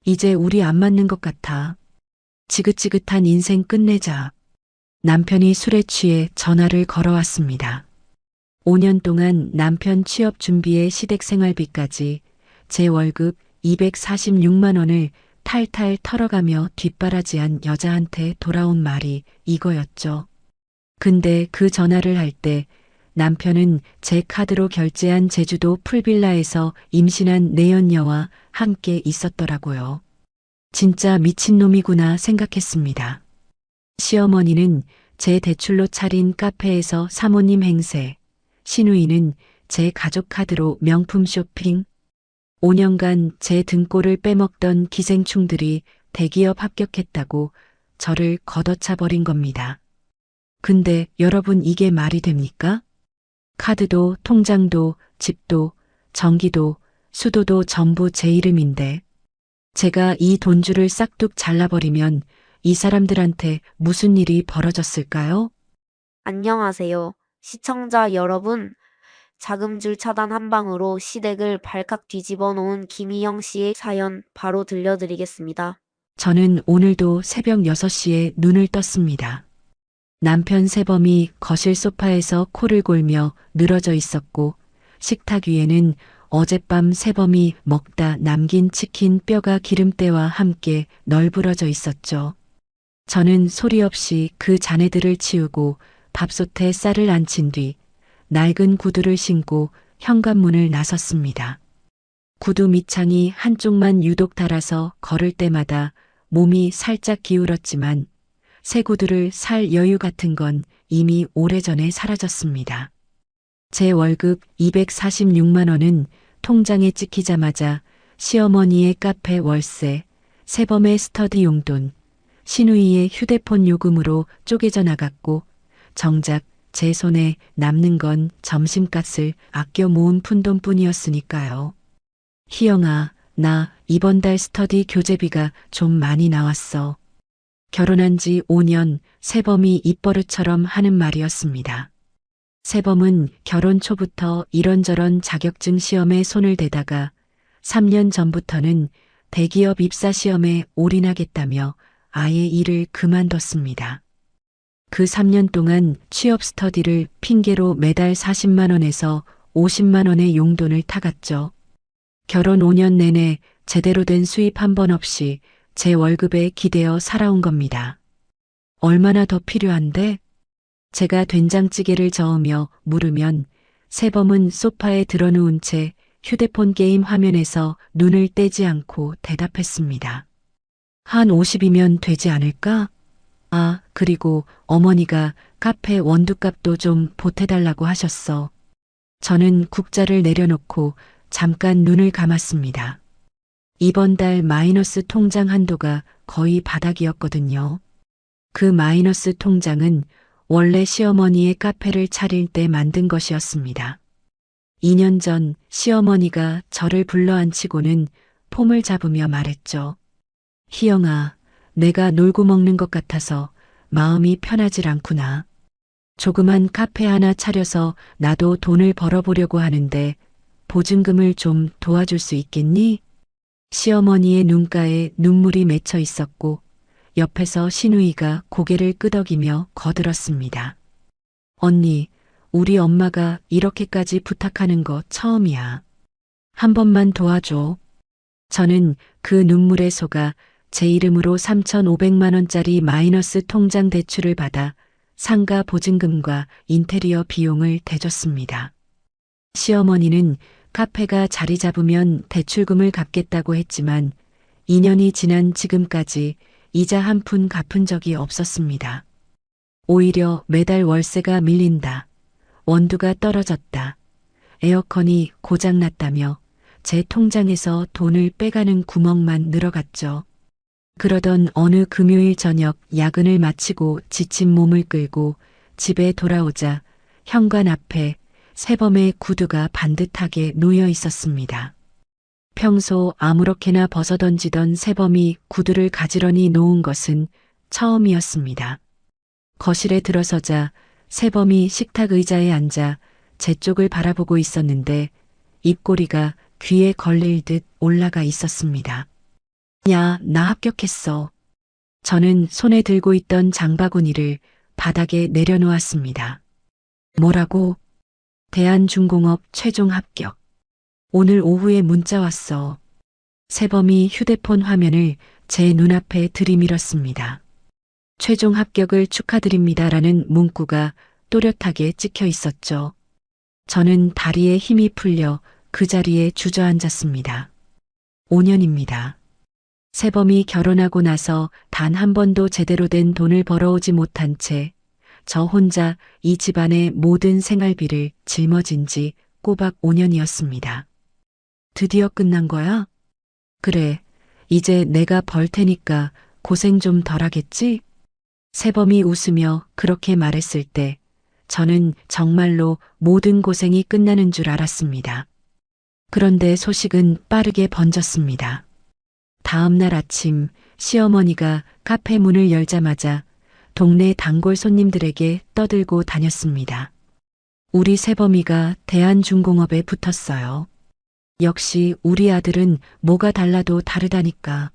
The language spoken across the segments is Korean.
이제 우리 안 맞는 것 같아. 지긋지긋한 인생 끝내자. 남편이 술에 취해 전화를 걸어왔습니다. 5년 동안 남편 취업 준비에 시댁 생활비까지 제 월급 246만 원을 탈탈 털어가며 뒷바라지한 여자한테 돌아온 말이 이거였죠. 근데 그 전화를 할 때 남편은 제 카드로 결제한 제주도 풀빌라에서 임신한 내연녀와 함께 있었더라고요. 진짜 미친놈이구나 생각했습니다. 시어머니는 제 대출로 차린 카페에서 사모님 행세, 시누이는 제 가족 카드로 명품 쇼핑, 5년간 제 등골을 빼먹던 기생충들이 대기업 합격했다고 저를 걷어차 버린 겁니다. 근데 여러분 이게 말이 됩니까? 카드도 통장도 집도 전기도 수도도 전부 제 이름인데 제가 이 돈줄을 싹둑 잘라버리면 이 사람들한테 무슨 일이 벌어졌을까요? 안녕하세요. 시청자 여러분. 자금줄 차단 한 방으로 시댁을 발칵 뒤집어 놓은 김희영 씨의 사연 바로 들려드리겠습니다. 저는 오늘도 새벽 6시에 눈을 떴습니다. 남편 세범이 거실 소파에서 코를 골며 늘어져 있었고 식탁 위에는 어젯밤 세범이 먹다 남긴 치킨 뼈가 기름때와 함께 널브러져 있었죠. 저는 소리 없이 그 잔해들을 치우고 밥솥에 쌀을 안친 뒤 낡은 구두를 신고 현관문을 나섰습니다. 구두 밑창이 한쪽만 유독 닳아서 걸을 때마다 몸이 살짝 기울었지만 새 구두를 살 여유 같은 건 이미 오래전에 사라졌습니다. 제 월급 246만 원은 통장에 찍히자마자 시어머니의 카페 월세, 세범의 스터디 용돈, 시누이의 휴대폰 요금으로 쪼개져 나갔고 정작 제 손에 남는 건 점심값을 아껴 모은 푼돈뿐이었으니까요. 희영아, 나 이번 달 스터디 교재비가 좀 많이 나왔어. 결혼한 지 5년 세범이 입버릇처럼 하는 말이었습니다. 세범은 결혼 초부터 이런저런 자격증 시험에 손을 대다가 3년 전부터는 대기업 입사 시험에 올인하겠다며 아예 일을 그만뒀습니다. 그 3년 동안 취업 스터디를 핑계로 매달 40만 원에서 50만 원의 용돈을 타갔죠. 결혼 5년 내내 제대로 된 수입 한 번 없이 제 월급에 기대어 살아온 겁니다. 얼마나 더 필요한데? 제가 된장찌개를 저으며 물으면 세범은 소파에 드러누운 채 휴대폰 게임 화면에서 눈을 떼지 않고 대답했습니다. 한 50이면 되지 않을까? 아, 그리고 어머니가 카페 원두값도 좀 보태달라고 하셨어. 저는 국자를 내려놓고 잠깐 눈을 감았습니다. 이번 달 마이너스 통장 한도가 거의 바닥이었거든요. 그 마이너스 통장은 원래 시어머니의 카페를 차릴 때 만든 것이었습니다. 2년 전 시어머니가 저를 불러앉히고는 폼을 잡으며 말했죠. 희영아, 내가 놀고 먹는 것 같아서 마음이 편하질 않구나. 조그만 카페 하나 차려서 나도 돈을 벌어보려고 하는데 보증금을 좀 도와줄 수 있겠니? 시어머니의 눈가에 눈물이 맺혀 있었고 옆에서 시누이가 고개를 끄덕이며 거들었습니다. 언니, 우리 엄마가 이렇게까지 부탁하는 거 처음이야. 한 번만 도와줘. 저는 그 눈물에 속아 제 이름으로 3,500만 원짜리 마이너스 통장 대출을 받아 상가 보증금과 인테리어 비용을 대줬습니다. 시어머니는 카페가 자리 잡으면 대출금을 갚겠다고 했지만 2년이 지난 지금까지 이자 한 푼 갚은 적이 없었습니다. 오히려 매달 월세가 밀린다. 원두가 떨어졌다. 에어컨이 고장났다며 제 통장에서 돈을 빼가는 구멍만 늘어갔죠. 그러던 어느 금요일 저녁 야근을 마치고 지친 몸을 끌고 집에 돌아오자 현관 앞에 세범의 구두가 반듯하게 놓여 있었습니다. 평소 아무렇게나 벗어던지던 세범이 구두를 가지런히 놓은 것은 처음이었습니다. 거실에 들어서자 세범이 식탁 의자에 앉아 제 쪽을 바라보고 있었는데 입꼬리가 귀에 걸릴 듯 올라가 있었습니다. 야, 나 합격했어. 저는 손에 들고 있던 장바구니를 바닥에 내려놓았습니다. 뭐라고? 대한중공업 최종 합격. 오늘 오후에 문자 왔어. 세범이 휴대폰 화면을 제 눈앞에 들이밀었습니다. 최종 합격을 축하드립니다라는 문구가 또렷하게 찍혀 있었죠. 저는 다리에 힘이 풀려 그 자리에 주저앉았습니다. 5년입니다. 세범이 결혼하고 나서 단 한 번도 제대로 된 돈을 벌어오지 못한 채 저 혼자 이 집안의 모든 생활비를 짊어진 지 꼬박 5년이었습니다. 드디어 끝난 거야? 그래, 이제 내가 벌 테니까 고생 좀 덜 하겠지? 세범이 웃으며 그렇게 말했을 때 저는 정말로 모든 고생이 끝나는 줄 알았습니다. 그런데 소식은 빠르게 번졌습니다. 다음 날 아침 시어머니가 카페 문을 열자마자 동네 단골 손님들에게 떠들고 다녔습니다. 우리 세범이가 대한중공업에 붙었어요. 역시 우리 아들은 뭐가 달라도 다르다니까.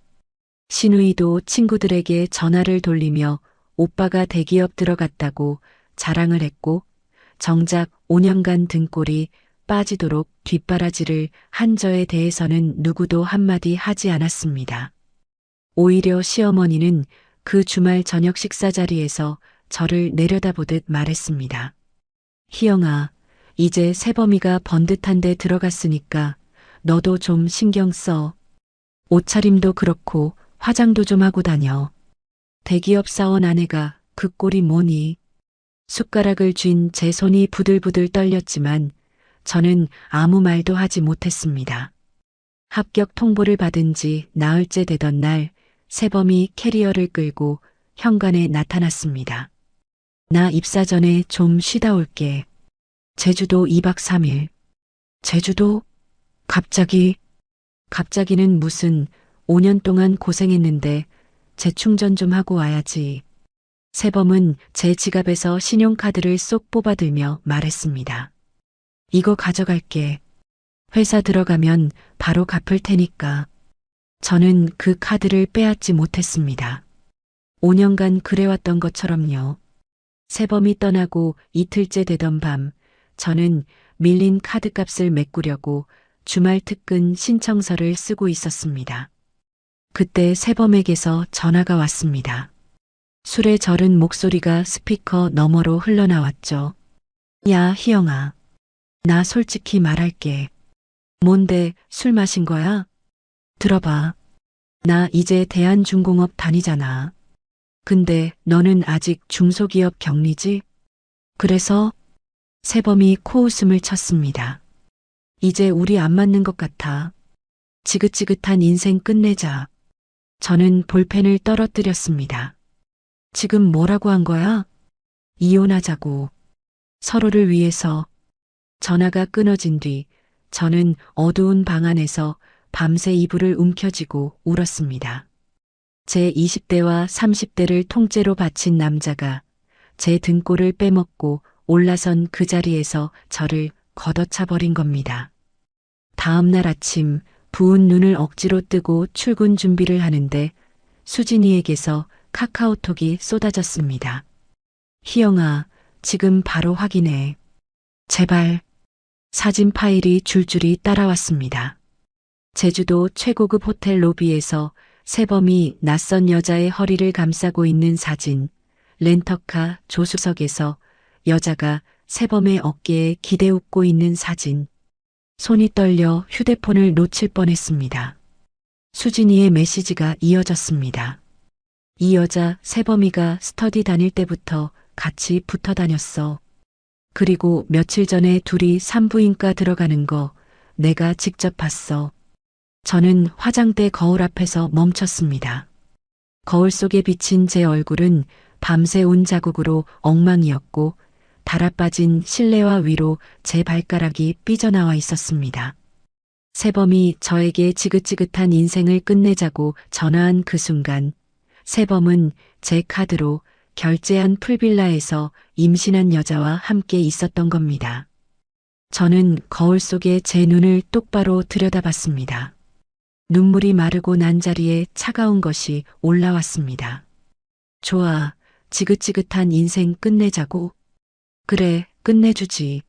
신우이도 친구들에게 전화를 돌리며 오빠가 대기업 들어갔다고 자랑을 했고 정작 5년간 등골이 빠지도록 뒷바라지를 한 저에 대해서는 누구도 한마디 하지 않았습니다. 오히려 시어머니는 그 주말 저녁 식사 자리에서 저를 내려다보듯 말했습니다. 희영아, 이제 세범이가 번듯한 데 들어갔으니까 너도 좀 신경 써. 옷차림도 그렇고 화장도 좀 하고 다녀. 대기업 사원 아내가 그 꼴이 뭐니? 숟가락을 쥔 제 손이 부들부들 떨렸지만 저는 아무 말도 하지 못했습니다. 합격 통보를 받은 지 나흘째 되던 날 세범이 캐리어를 끌고 현관에 나타났습니다. 나 입사 전에 좀 쉬다 올게. 제주도 2박 3일. 제주도? 갑자기? 갑자기는 무슨 5년 동안 고생했는데 재충전 좀 하고 와야지. 세범은 제 지갑에서 신용카드를 쏙 뽑아들며 말했습니다. 이거 가져갈게. 회사 들어가면 바로 갚을 테니까. 저는 그 카드를 빼앗지 못했습니다. 5년간 그래왔던 것처럼요. 세범이 떠나고 이틀째 되던 밤, 저는 밀린 카드값을 메꾸려고 주말 특근 신청서를 쓰고 있었습니다. 그때 세범에게서 전화가 왔습니다. 술에 절은 목소리가 스피커 너머로 흘러나왔죠. 야, 희영아. 나 솔직히 말할게. 뭔데 술 마신 거야? 들어봐. 나 이제 대한중공업 다니잖아. 근데 너는 아직 중소기업 격리지? 그래서 세범이 코웃음을 쳤습니다. 이제 우리 안 맞는 것 같아. 지긋지긋한 인생 끝내자. 저는 볼펜을 떨어뜨렸습니다. 지금 뭐라고 한 거야? 이혼하자고. 서로를 위해서. 전화가 끊어진 뒤 저는 어두운 방 안에서 밤새 이불을 움켜쥐고 울었습니다. 제 20대와 30대를 통째로 바친 남자가 제 등골을 빼먹고 올라선 그 자리에서 저를 걷어차 버린 겁니다. 다음 날 아침 부은 눈을 억지로 뜨고 출근 준비를 하는데 수진이에게서 카카오톡이 쏟아졌습니다. 희영아, 지금 바로 확인해. 제발. 사진 파일이 줄줄이 따라왔습니다. 제주도 최고급 호텔 로비에서 세범이 낯선 여자의 허리를 감싸고 있는 사진, 렌터카 조수석에서 여자가 세범의 어깨에 기대 웃고 있는 사진, 손이 떨려 휴대폰을 놓칠 뻔했습니다. 수진이의 메시지가 이어졌습니다. 이 여자 세범이가 스터디 다닐 때부터 같이 붙어 다녔어. 그리고 며칠 전에 둘이 산부인과 들어가는 거 내가 직접 봤어. 저는 화장대 거울 앞에서 멈췄습니다. 거울 속에 비친 제 얼굴은 밤새 온 자국으로 엉망이었고 달아빠진 실내화 위로 제 발가락이 삐져나와 있었습니다. 세범이 저에게 지긋지긋한 인생을 끝내자고 전화한 그 순간 세범은 제 카드로 결제한 풀빌라에서 임신한 여자와 함께 있었던 겁니다. 저는 거울 속에 제 눈을 똑바로 들여다봤습니다. 눈물이 마르고 난 자리에 차가운 것이 올라왔습니다. 좋아, 지긋지긋한 인생 끝내자고. 그래, 끝내주지.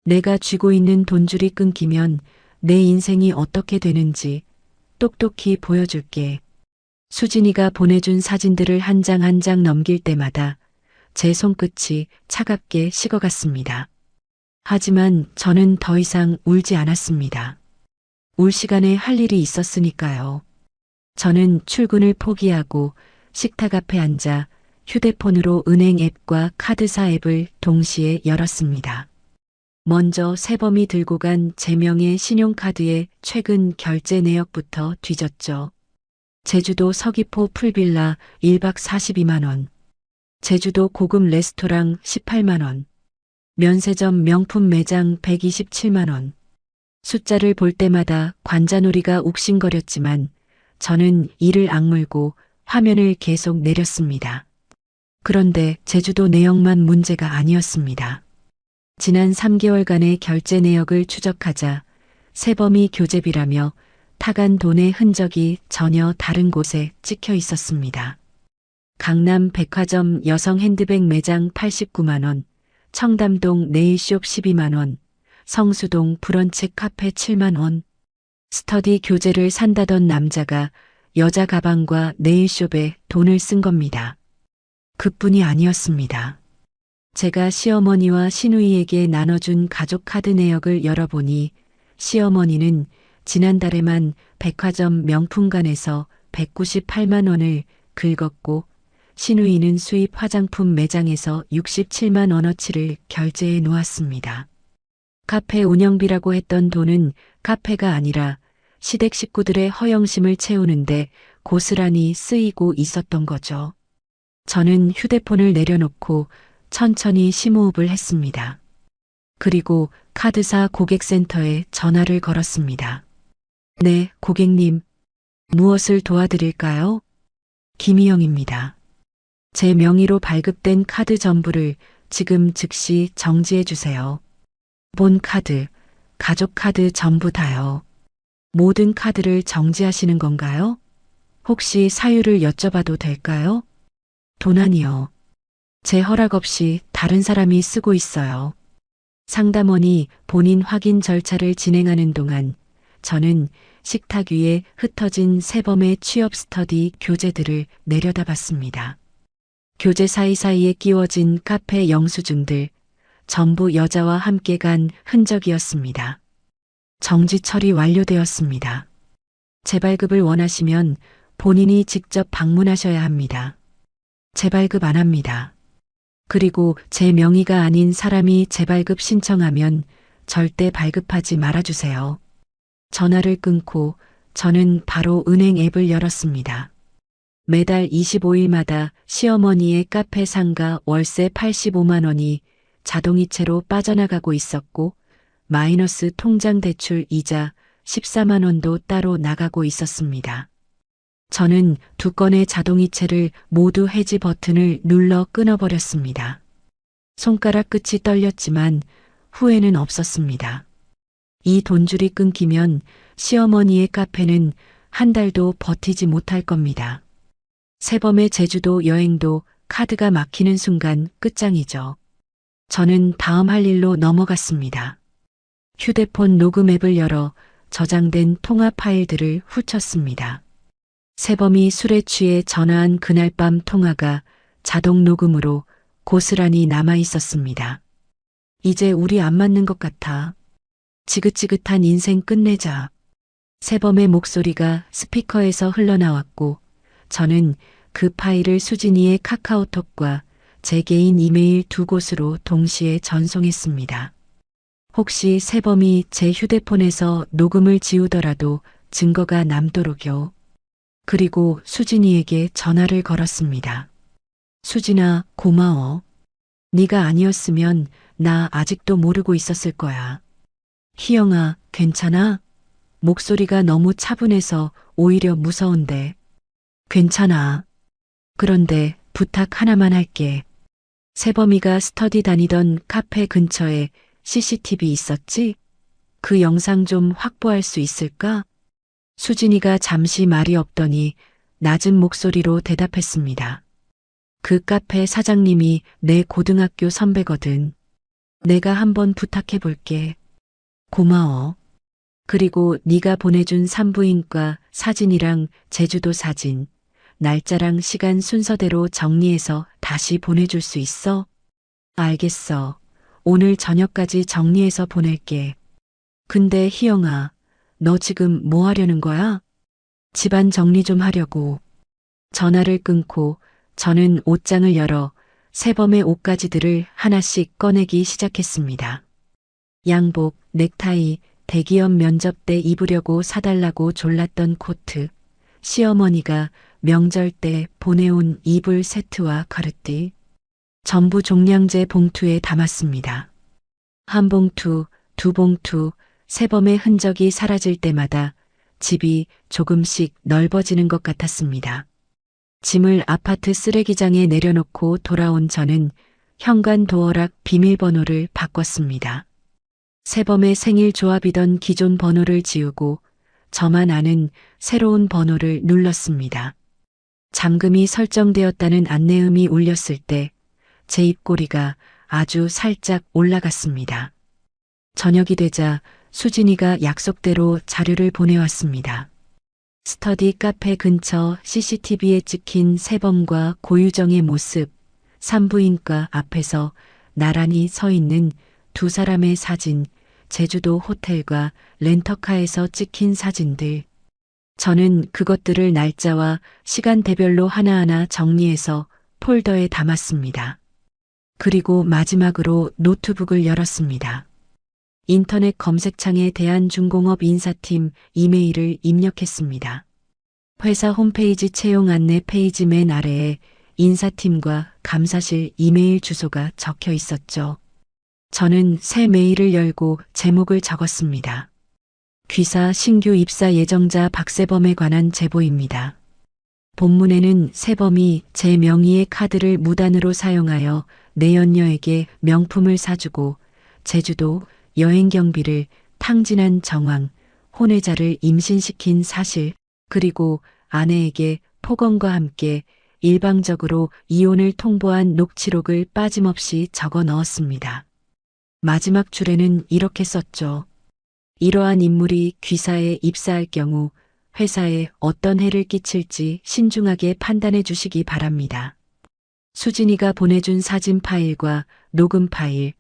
내가 쥐고 있는 돈줄이 끊기면 내 인생이 어떻게 되는지 똑똑히 보여줄게. 수진이가 보내준 사진들을 한 장 한 장 넘길 때마다 제 손끝이 차갑게 식어갔습니다. 하지만 저는 더 이상 울지 않았습니다. 울 시간에 할 일이 있었으니까요. 저는 출근을 포기하고 식탁 앞에 앉아 휴대폰으로 은행 앱과 카드사 앱을 동시에 열었습니다. 먼저 세범이 들고 간 제 명의 신용카드의 최근 결제 내역부터 뒤졌죠. 제주도 서귀포 풀빌라 1박 42만 원. 제주도 고급 레스토랑 18만 원. 면세점 명품 매장 127만 원. 숫자를 볼 때마다 관자놀이가 욱신거렸지만 저는 이를 악물고 화면을 계속 내렸습니다. 그런데 제주도 내역만 문제가 아니었습니다. 지난 3개월간의 결제 내역을 추적하자 세범이 교재비라며 타간 돈의 흔적이 전혀 다른 곳에 찍혀 있었습니다. 강남 백화점 여성 핸드백 매장 89만 원, 청담동 네일숍 12만 원, 성수동 브런치 카페 7만 원. 스터디 교재를 산다던 남자가 여자 가방과 네일숍에 돈을 쓴 겁니다. 그뿐이 아니었습니다. 제가 시어머니와 시누이에게 나눠준 가족 카드 내역을 열어보니 시어머니는 지난달에만 백화점 명품관에서 198만 원을 긁었고 시누이는 수입 화장품 매장에서 67만 원어치를 결제해 놓았습니다. 카페 운영비라고 했던 돈은 카페가 아니라 시댁 식구들의 허영심을 채우는데 고스란히 쓰이고 있었던 거죠. 저는 휴대폰을 내려놓고 천천히 심호흡을 했습니다. 그리고 카드사 고객센터에 전화를 걸었습니다. 네, 고객님. 무엇을 도와드릴까요? 김희영입니다. 제 명의로 발급된 카드 전부를 지금 즉시 정지해 주세요. 본 카드, 가족 카드 전부 다요. 모든 카드를 정지하시는 건가요? 혹시 사유를 여쭤봐도 될까요? 도난이요. 제 허락 없이 다른 사람이 쓰고 있어요. 상담원이 본인 확인 절차를 진행하는 동안 저는 식탁 위에 흩어진 세범의 취업 스터디 교재들을 내려다봤습니다. 교재 사이사이에 끼워진 카페 영수증들, 전부 여자와 함께 간 흔적이었습니다. 정지 처리 완료되었습니다. 재발급을 원하시면 본인이 직접 방문하셔야 합니다. 재발급 안 합니다. 그리고 제 명의가 아닌 사람이 재발급 신청하면 절대 발급하지 말아주세요. 전화를 끊고 저는 바로 은행 앱을 열었습니다. 매달 25일마다 시어머니의 카페 상가 월세 85만 원이 자동이체로 빠져나가고 있었고 마이너스 통장 대출 이자 14만 원도 따로 나가고 있었습니다. 저는 두 건의 자동이체를 모두 해지 버튼을 눌러 끊어버렸습니다. 손가락 끝이 떨렸지만 후회는 없었습니다. 이 돈줄이 끊기면 시어머니의 카페는 한 달도 버티지 못할 겁니다. 세범의 제주도 여행도 카드가 막히는 순간 끝장이죠. 저는 다음 할 일로 넘어갔습니다. 휴대폰 녹음 앱을 열어 저장된 통화 파일들을 훑었습니다. 세범이 술에 취해 전화한 그날 밤 통화가 자동 녹음으로 고스란히 남아 있었습니다. 이제 우리 안 맞는 것 같아. 지긋지긋한 인생 끝내자. 세범의 목소리가 스피커에서 흘러나왔고 저는 그 파일을 수진이의 카카오톡과 제 개인 이메일 두 곳으로 동시에 전송했습니다. 혹시 세범이 제 휴대폰에서 녹음을 지우더라도 증거가 남도록요. 그리고 수진이에게 전화를 걸었습니다. 수진아, 고마워. 네가 아니었으면 나 아직도 모르고 있었을 거야. 희영아, 괜찮아? 목소리가 너무 차분해서 오히려 무서운데. 괜찮아. 그런데 부탁 하나만 할게. 세범이가 스터디 다니던 카페 근처에 CCTV 있었지? 그 영상 좀 확보할 수 있을까? 수진이가 잠시 말이 없더니 낮은 목소리로 대답했습니다. 그 카페 사장님이 내 고등학교 선배거든. 내가 한번 부탁해 볼게. 고마워. 그리고 네가 보내준 산부인과 사진이랑 제주도 사진, 날짜랑 시간 순서대로 정리해서 다시 보내줄 수 있어? 알겠어. 오늘 저녁까지 정리해서 보낼게. 근데 희영아, 너 지금 뭐 하려는 거야? 집안 정리 좀 하려고. 전화를 끊고 저는 옷장을 열어 세범의 옷가지들을 하나씩 꺼내기 시작했습니다. 양복, 넥타이, 대기업 면접 때 입으려고 사달라고 졸랐던 코트, 시어머니가 명절 때 보내온 이불 세트와 가르띠, 전부 종량제 봉투에 담았습니다. 한 봉투, 두 봉투, 세범의 흔적이 사라질 때마다 집이 조금씩 넓어지는 것 같았습니다. 짐을 아파트 쓰레기장에 내려놓고 돌아온 저는 현관 도어락 비밀번호를 바꿨습니다. 세범의 생일 조합이던 기존 번호를 지우고 저만 아는 새로운 번호를 눌렀습니다. 잠금이 설정되었다는 안내음이 울렸을 때 제 입꼬리가 아주 살짝 올라갔습니다. 저녁이 되자 수진이가 약속대로 자료를 보내왔습니다. 스터디 카페 근처 CCTV에 찍힌 세범과 고유정의 모습, 산부인과 앞에서 나란히 서 있는 두 사람의 사진, 제주도 호텔과 렌터카에서 찍힌 사진들. 저는 그것들을 날짜와 시간대별로 하나하나 정리해서 폴더에 담았습니다. 그리고 마지막으로 노트북을 열었습니다. 인터넷 검색창에 대한중공업 인사팀 이메일을 입력했습니다. 회사 홈페이지 채용 안내 페이지 맨 아래에 인사팀과 감사실 이메일 주소가 적혀 있었죠. 저는 새 메일을 열고 제목을 적었습니다. 귀사 신규 입사 예정자 박세범에 관한 제보입니다. 본문에는 세범이 제 명의의 카드를 무단으로 사용하여 내연녀에게 명품을 사주고 제주도 여행 경비를 탕진한 정황, 혼외자를 임신시킨 사실, 그리고 아내에게 폭언과 함께 일방적으로 이혼을 통보한 녹취록을 빠짐없이 적어 넣었습니다. 마지막 줄에는 이렇게 썼죠. 이러한 인물이 귀사에 입사할 경우 회사에 어떤 해를 끼칠지 신중하게 판단해 주시기 바랍니다. 수진이가 보내준 사진 파일과 녹음 파일,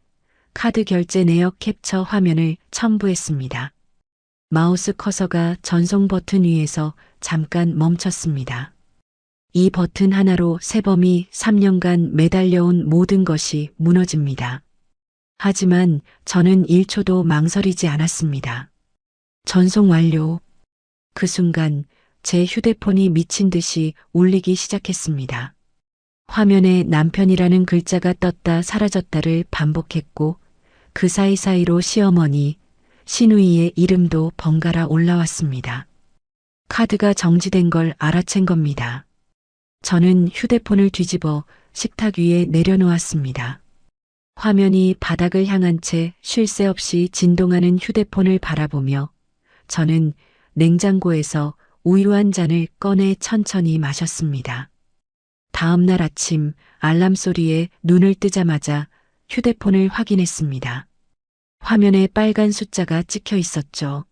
카드 결제 내역 캡처 화면을 첨부했습니다. 마우스 커서가 전송 버튼 위에서 잠깐 멈췄습니다. 이 버튼 하나로 세범이 3년간 매달려온 모든 것이 무너집니다. 하지만 저는 1초도 망설이지 않았습니다. 전송 완료. 그 순간 제 휴대폰이 미친 듯이 울리기 시작했습니다. 화면에 남편이라는 글자가 떴다 사라졌다를 반복했고 그 사이사이로 시어머니, 시누이의 이름도 번갈아 올라왔습니다. 카드가 정지된 걸 알아챈 겁니다. 저는 휴대폰을 뒤집어 식탁 위에 내려놓았습니다. 화면이 바닥을 향한 채 쉴 새 없이 진동하는 휴대폰을 바라보며 저는 냉장고에서 우유 한 잔을 꺼내 천천히 마셨습니다. 다음 날 아침 알람 소리에 눈을 뜨자마자 휴대폰을 확인했습니다. 화면에 빨간 숫자가 찍혀 있었죠.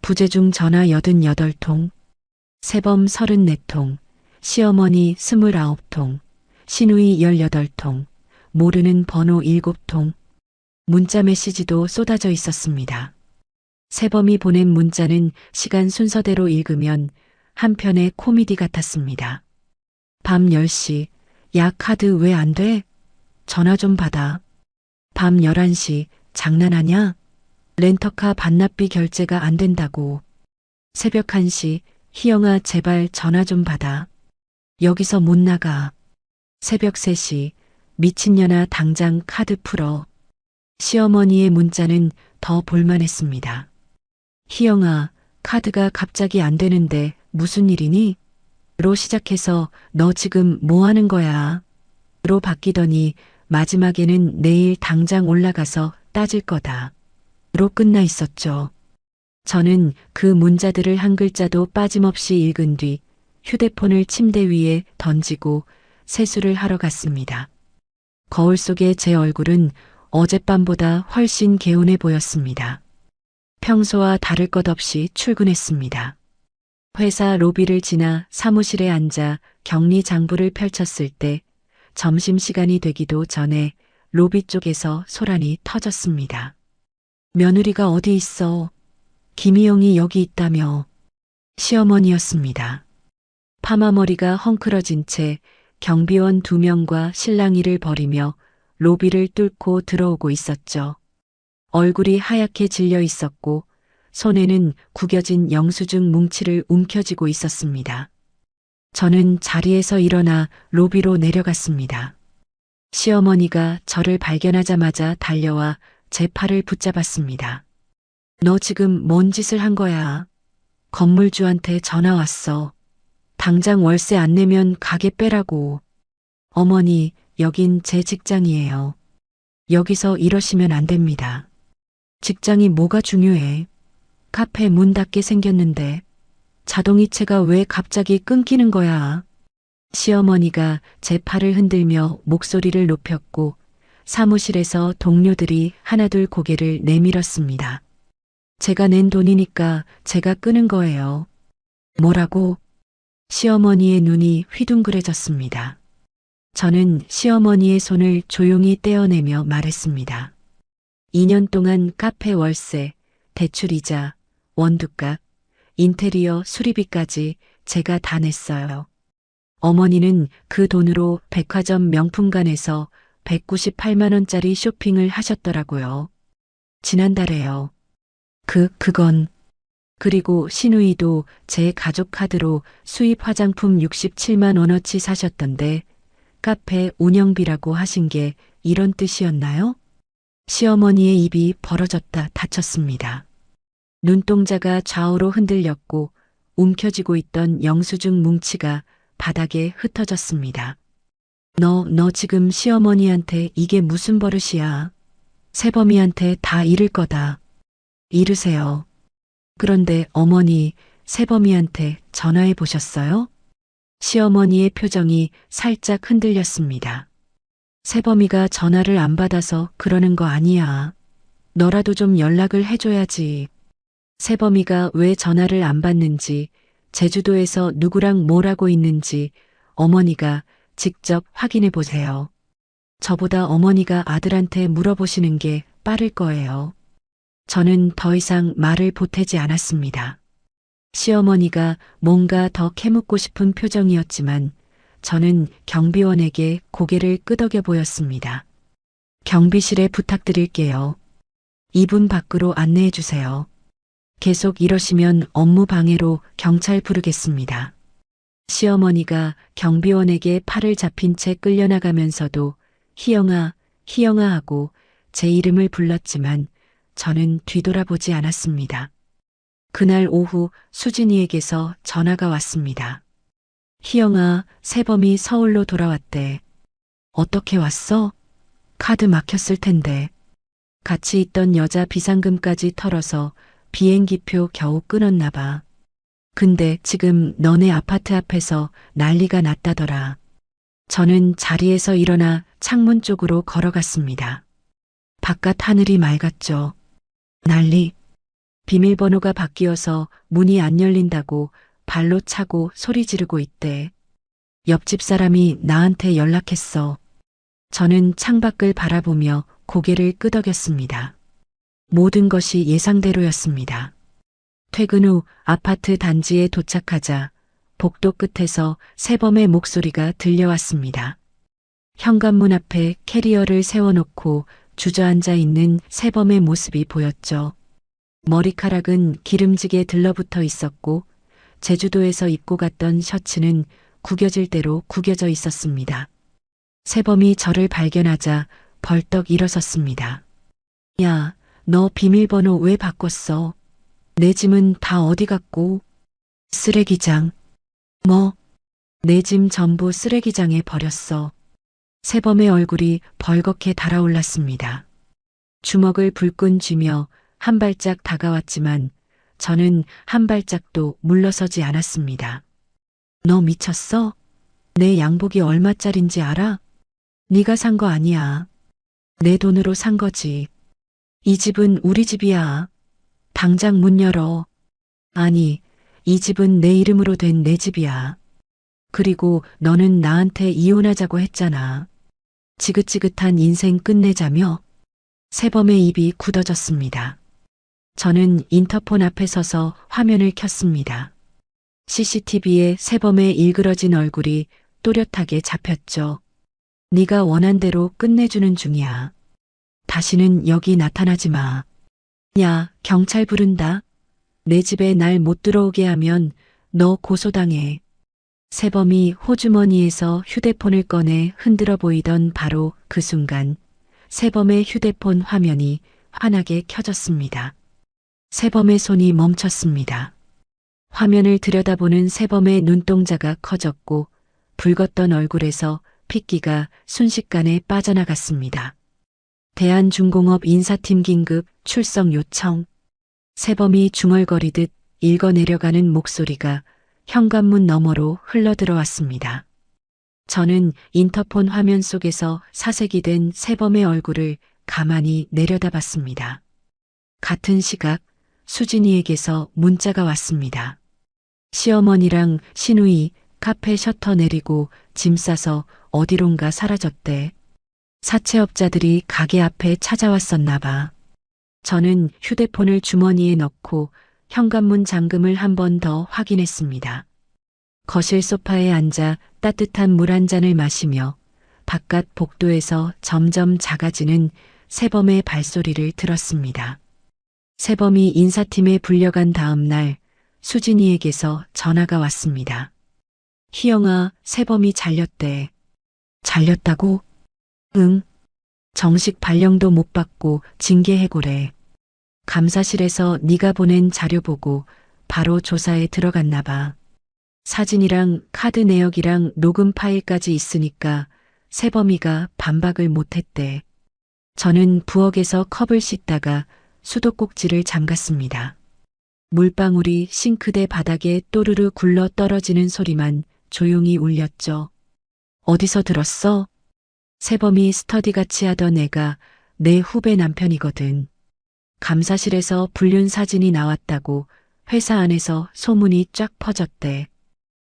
부재중 전화 88통, 세범 34통, 시어머니 29통, 시누이 18통, 모르는 번호 7통, 문자 메시지도 쏟아져 있었습니다. 세범이 보낸 문자는 시간 순서대로 읽으면 한편의 코미디 같았습니다. 밤 10시, 야 카드 왜 안 돼? 전화 좀 받아. 밤 11시, 장난하냐? 렌터카 반납비 결제가 안 된다고. 새벽 1시, 희영아 제발 전화 좀 받아. 여기서 못 나가. 새벽 3시, 미친년아 당장 카드 풀어. 시어머니의 문자는 더 볼만했습니다. 희영아, 카드가 갑자기 안 되는데 무슨 일이니? 로 시작해서 너 지금 뭐 하는 거야? 로 바뀌더니 마지막에는 내일 당장 올라가서 따질 거다. 로 끝나 있었죠. 저는 그 문자들을 한 글자도 빠짐없이 읽은 뒤 휴대폰을 침대 위에 던지고 세수를 하러 갔습니다. 거울 속의 제 얼굴은 어젯밤보다 훨씬 개운해 보였습니다. 평소와 다를 것 없이 출근했습니다. 회사 로비를 지나 사무실에 앉아 격리 장부를 펼쳤을 때 점심시간이 되기도 전에 로비 쪽에서 소란이 터졌습니다. 며느리가 어디 있어? 김희영이 여기 있다며. 시어머니였습니다. 파마머리가 헝클어진 채 경비원 2명과 실랑이를 벌이며 로비를 뚫고 들어오고 있었죠. 얼굴이 하얗게 질려 있었고 손에는 구겨진 영수증 뭉치를 움켜쥐고 있었습니다. 저는 자리에서 일어나 로비로 내려갔습니다. 시어머니가 저를 발견하자마자 달려와 제 팔을 붙잡았습니다. 너 지금 뭔 짓을 한 거야? 건물주한테 전화 왔어. 당장 월세 안 내면 가게 빼라고. 어머니, 여긴 제 직장이에요. 여기서 이러시면 안 됩니다. 직장이 뭐가 중요해? 카페 문 닫게 생겼는데 자동이체가 왜 갑자기 끊기는 거야? 시어머니가 제 팔을 흔들며 목소리를 높였고 사무실에서 동료들이 하나둘 고개를 내밀었습니다. 제가 낸 돈이니까 제가 끄는 거예요. 뭐라고? 시어머니의 눈이 휘둥그레졌습니다. 저는 시어머니의 손을 조용히 떼어내며 말했습니다. 2년 동안 카페 월세, 대출이자, 원두값, 인테리어 수리비까지 제가 다 냈어요. 어머니는 그 돈으로 백화점 명품관에서 198만 원짜리 쇼핑을 하셨더라고요. 지난달에요. 그건. 그리고 시누이도 제 가족 카드로 수입 화장품 67만 원어치 사셨던데 카페 운영비라고 하신 게 이런 뜻이었나요? 시어머니의 입이 벌어졌다 닫혔습니다. 눈동자가 좌우로 흔들렸고 움켜쥐고 있던 영수증 뭉치가 바닥에 흩어졌습니다. 너 지금 시어머니한테 이게 무슨 버릇이야? 새범이한테 다 잃을 거다. 잃으세요. 그런데 어머니, 새범이한테 전화해 보셨어요? 시어머니의 표정이 살짝 흔들렸습니다. 새범이가 전화를 안 받아서 그러는 거 아니야. 너라도 좀 연락을 해줘야지. 새범이가 왜 전화를 안 받는지, 제주도에서 누구랑 뭘 하고 있는지 어머니가 직접 확인해 보세요. 저보다 어머니가 아들한테 물어보시는 게 빠를 거예요. 저는 더 이상 말을 보태지 않았습니다. 시어머니가 뭔가 더 캐묻고 싶은 표정이었지만 저는 경비원에게 고개를 끄덕여 보였습니다. 경비실에 부탁드릴게요. 2분 밖으로 안내해 주세요. 계속 이러시면 업무 방해로 경찰 부르겠습니다. 시어머니가 경비원에게 팔을 잡힌 채 끌려나가면서도 희영아, 희영아 하고 제 이름을 불렀지만 저는 뒤돌아보지 않았습니다. 그날 오후 수진이에게서 전화가 왔습니다. 희영아, 새범이 서울로 돌아왔대. 어떻게 왔어? 카드 막혔을 텐데. 같이 있던 여자 비상금까지 털어서 비행기표 겨우 끊었나 봐. 근데 지금 너네 아파트 앞에서 난리가 났다더라. 저는 자리에서 일어나 창문 쪽으로 걸어갔습니다. 바깥 하늘이 맑았죠. 난리. 비밀번호가 바뀌어서 문이 안 열린다고 발로 차고 소리 지르고 있대. 옆집 사람이 나한테 연락했어. 저는 창밖을 바라보며 고개를 끄덕였습니다. 모든 것이 예상대로였습니다. 퇴근 후 아파트 단지에 도착하자 복도 끝에서 새범의 목소리가 들려왔습니다. 현관문 앞에 캐리어를 세워놓고 주저앉아 있는 새범의 모습이 보였죠. 머리카락은 기름지게 들러붙어 있었고 제주도에서 입고 갔던 셔츠는 구겨질 대로 구겨져 있었습니다. 새범이 저를 발견하자 벌떡 일어섰습니다. 야, 너 비밀번호 왜 바꿨어? 내 짐은 다 어디 갔고? 쓰레기장. 뭐? 내 짐 전부 쓰레기장에 버렸어. 새범의 얼굴이 벌겋게 달아올랐습니다. 주먹을 불끈 쥐며 한 발짝 다가왔지만 저는 한 발짝도 물러서지 않았습니다. 너 미쳤어? 내 양복이 얼마짜린지 알아? 네가 산 거 아니야. 내 돈으로 산 거지. 이 집은 우리 집이야. 당장 문 열어. 아니, 이 집은 내 이름으로 된 내 집이야. 그리고 너는 나한테 이혼하자고 했잖아. 지긋지긋한 인생 끝내자며 세범의 입이 굳어졌습니다. 저는 인터폰 앞에 서서 화면을 켰습니다. CCTV에 세범의 일그러진 얼굴이 또렷하게 잡혔죠. 네가 원한 대로 끝내주는 중이야. 다시는 여기 나타나지 마. 야, 경찰 부른다. 내 집에 날 못 들어오게 하면 너 고소당해. 세범이 호주머니에서 휴대폰을 꺼내 흔들어 보이던 바로 그 순간 세범의 휴대폰 화면이 환하게 켜졌습니다. 세범의 손이 멈췄습니다. 화면을 들여다보는 세범의 눈동자가 커졌고 붉었던 얼굴에서 핏기가 순식간에 빠져나갔습니다. 대한중공업 인사팀 긴급 출석 요청. 세범이 중얼거리듯 읽어내려가는 목소리가 현관문 너머로 흘러들어왔습니다. 저는 인터폰 화면 속에서 사색이 된 세범의 얼굴을 가만히 내려다봤습니다. 같은 시각 수진이에게서 문자가 왔습니다. 시어머니랑 시누이 카페 셔터 내리고 짐 싸서 어디론가 사라졌대. 사채업자들이 가게 앞에 찾아왔었나 봐. 저는 휴대폰을 주머니에 넣고 현관문 잠금을 한 번 더 확인했습니다. 거실 소파에 앉아 따뜻한 물 한 잔을 마시며 바깥 복도에서 점점 작아지는 세범의 발소리를 들었습니다. 세범이 인사팀에 불려간 다음 날 수진이에게서 전화가 왔습니다. 희영아, 세범이 잘렸대. 잘렸다고? 응. 정식 발령도 못 받고 징계 해고래. 감사실에서 네가 보낸 자료 보고 바로 조사에 들어갔나 봐. 사진이랑 카드 내역이랑 녹음 파일까지 있으니까 세범이가 반박을 못했대. 저는 부엌에서 컵을 씻다가 수도꼭지를 잠갔습니다. 물방울이 싱크대 바닥에 또르르 굴러 떨어지는 소리만 조용히 울렸죠. 어디서 들었어? 세범이 스터디같이 하던 애가 내 후배 남편이거든. 감사실에서 불륜 사진이 나왔다고 회사 안에서 소문이 쫙 퍼졌대.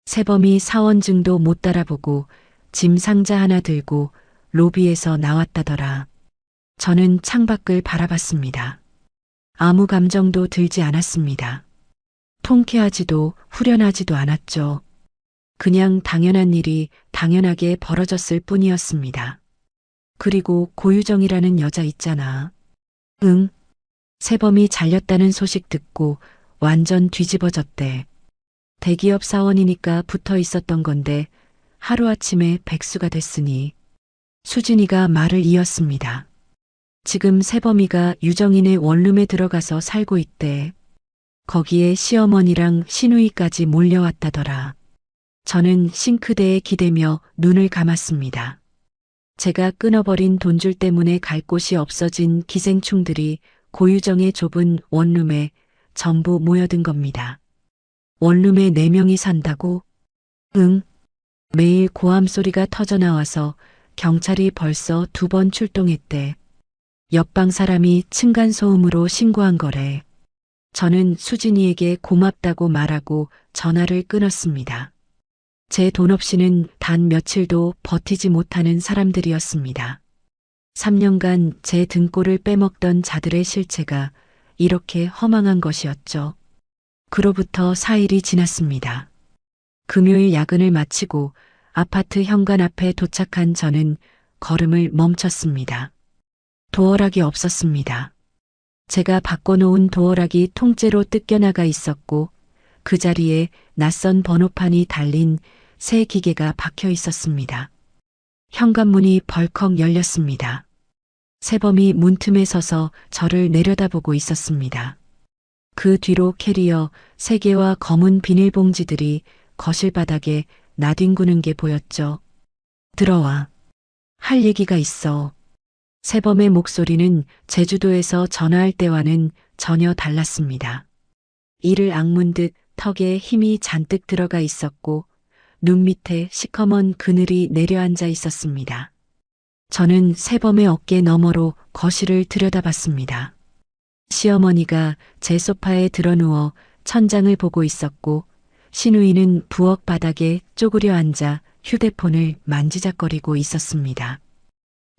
세범이 사원증도 못 따라보고 짐 상자 하나 들고 로비에서 나왔다더라. 저는 창밖을 바라봤습니다. 아무 감정도 들지 않았습니다. 통쾌하지도 후련하지도 않았죠. 그냥 당연한 일이 당연하게 벌어졌을 뿐이었습니다. 그리고 고유정이라는 여자 있잖아. 응. 세범이 잘렸다는 소식 듣고 완전 뒤집어졌대. 대기업 사원이니까 붙어 있었던 건데 하루아침에 백수가 됐으니. 수진이가 말을 이었습니다. 지금 세범이가 유정인의 원룸에 들어가서 살고 있대. 거기에 시어머니랑 시누이까지 몰려왔다더라. 저는 싱크대에 기대며 눈을 감았습니다. 제가 끊어버린 돈줄 때문에 갈 곳이 없어진 기생충들이 고유정의 좁은 원룸에 전부 모여든 겁니다. 원룸에 4명이 산다고? 응. 매일 고함 소리가 터져나와서 경찰이 벌써 2번 출동했대. 옆방 사람이 층간소음으로 신고한 거래. 저는 수진이에게 고맙다고 말하고 전화를 끊었습니다. 제 돈 없이는 단 며칠도 버티지 못하는 사람들이었습니다. 3년간 제 등골을 빼먹던 자들의 실체가 이렇게 허망한 것이었죠. 그로부터 4일이 지났습니다. 금요일 야근을 마치고 아파트 현관 앞에 도착한 저는 걸음을 멈췄습니다. 도어락이 없었습니다. 제가 바꿔놓은 도어락이 통째로 뜯겨나가 있었고 그 자리에 낯선 번호판이 달린 새 기계가 박혀 있었습니다. 현관문이 벌컥 열렸습니다. 세범이 문틈에 서서 저를 내려다보고 있었습니다. 그 뒤로 캐리어 3개와 검은 비닐봉지들이 거실 바닥에 나뒹구는 게 보였죠. 들어와. 할 얘기가 있어. 세범의 목소리는 제주도에서 전화할 때와는 전혀 달랐습니다. 이를 악문 듯 턱에 힘이 잔뜩 들어가 있었고 눈 밑에 시커먼 그늘이 내려앉아 있었습니다. 저는 세범의 어깨 너머로 거실을 들여다봤습니다. 시어머니가 제 소파에 드러누워 천장을 보고 있었고 시누이는 부엌 바닥에 쪼그려 앉아 휴대폰을 만지작거리고 있었습니다.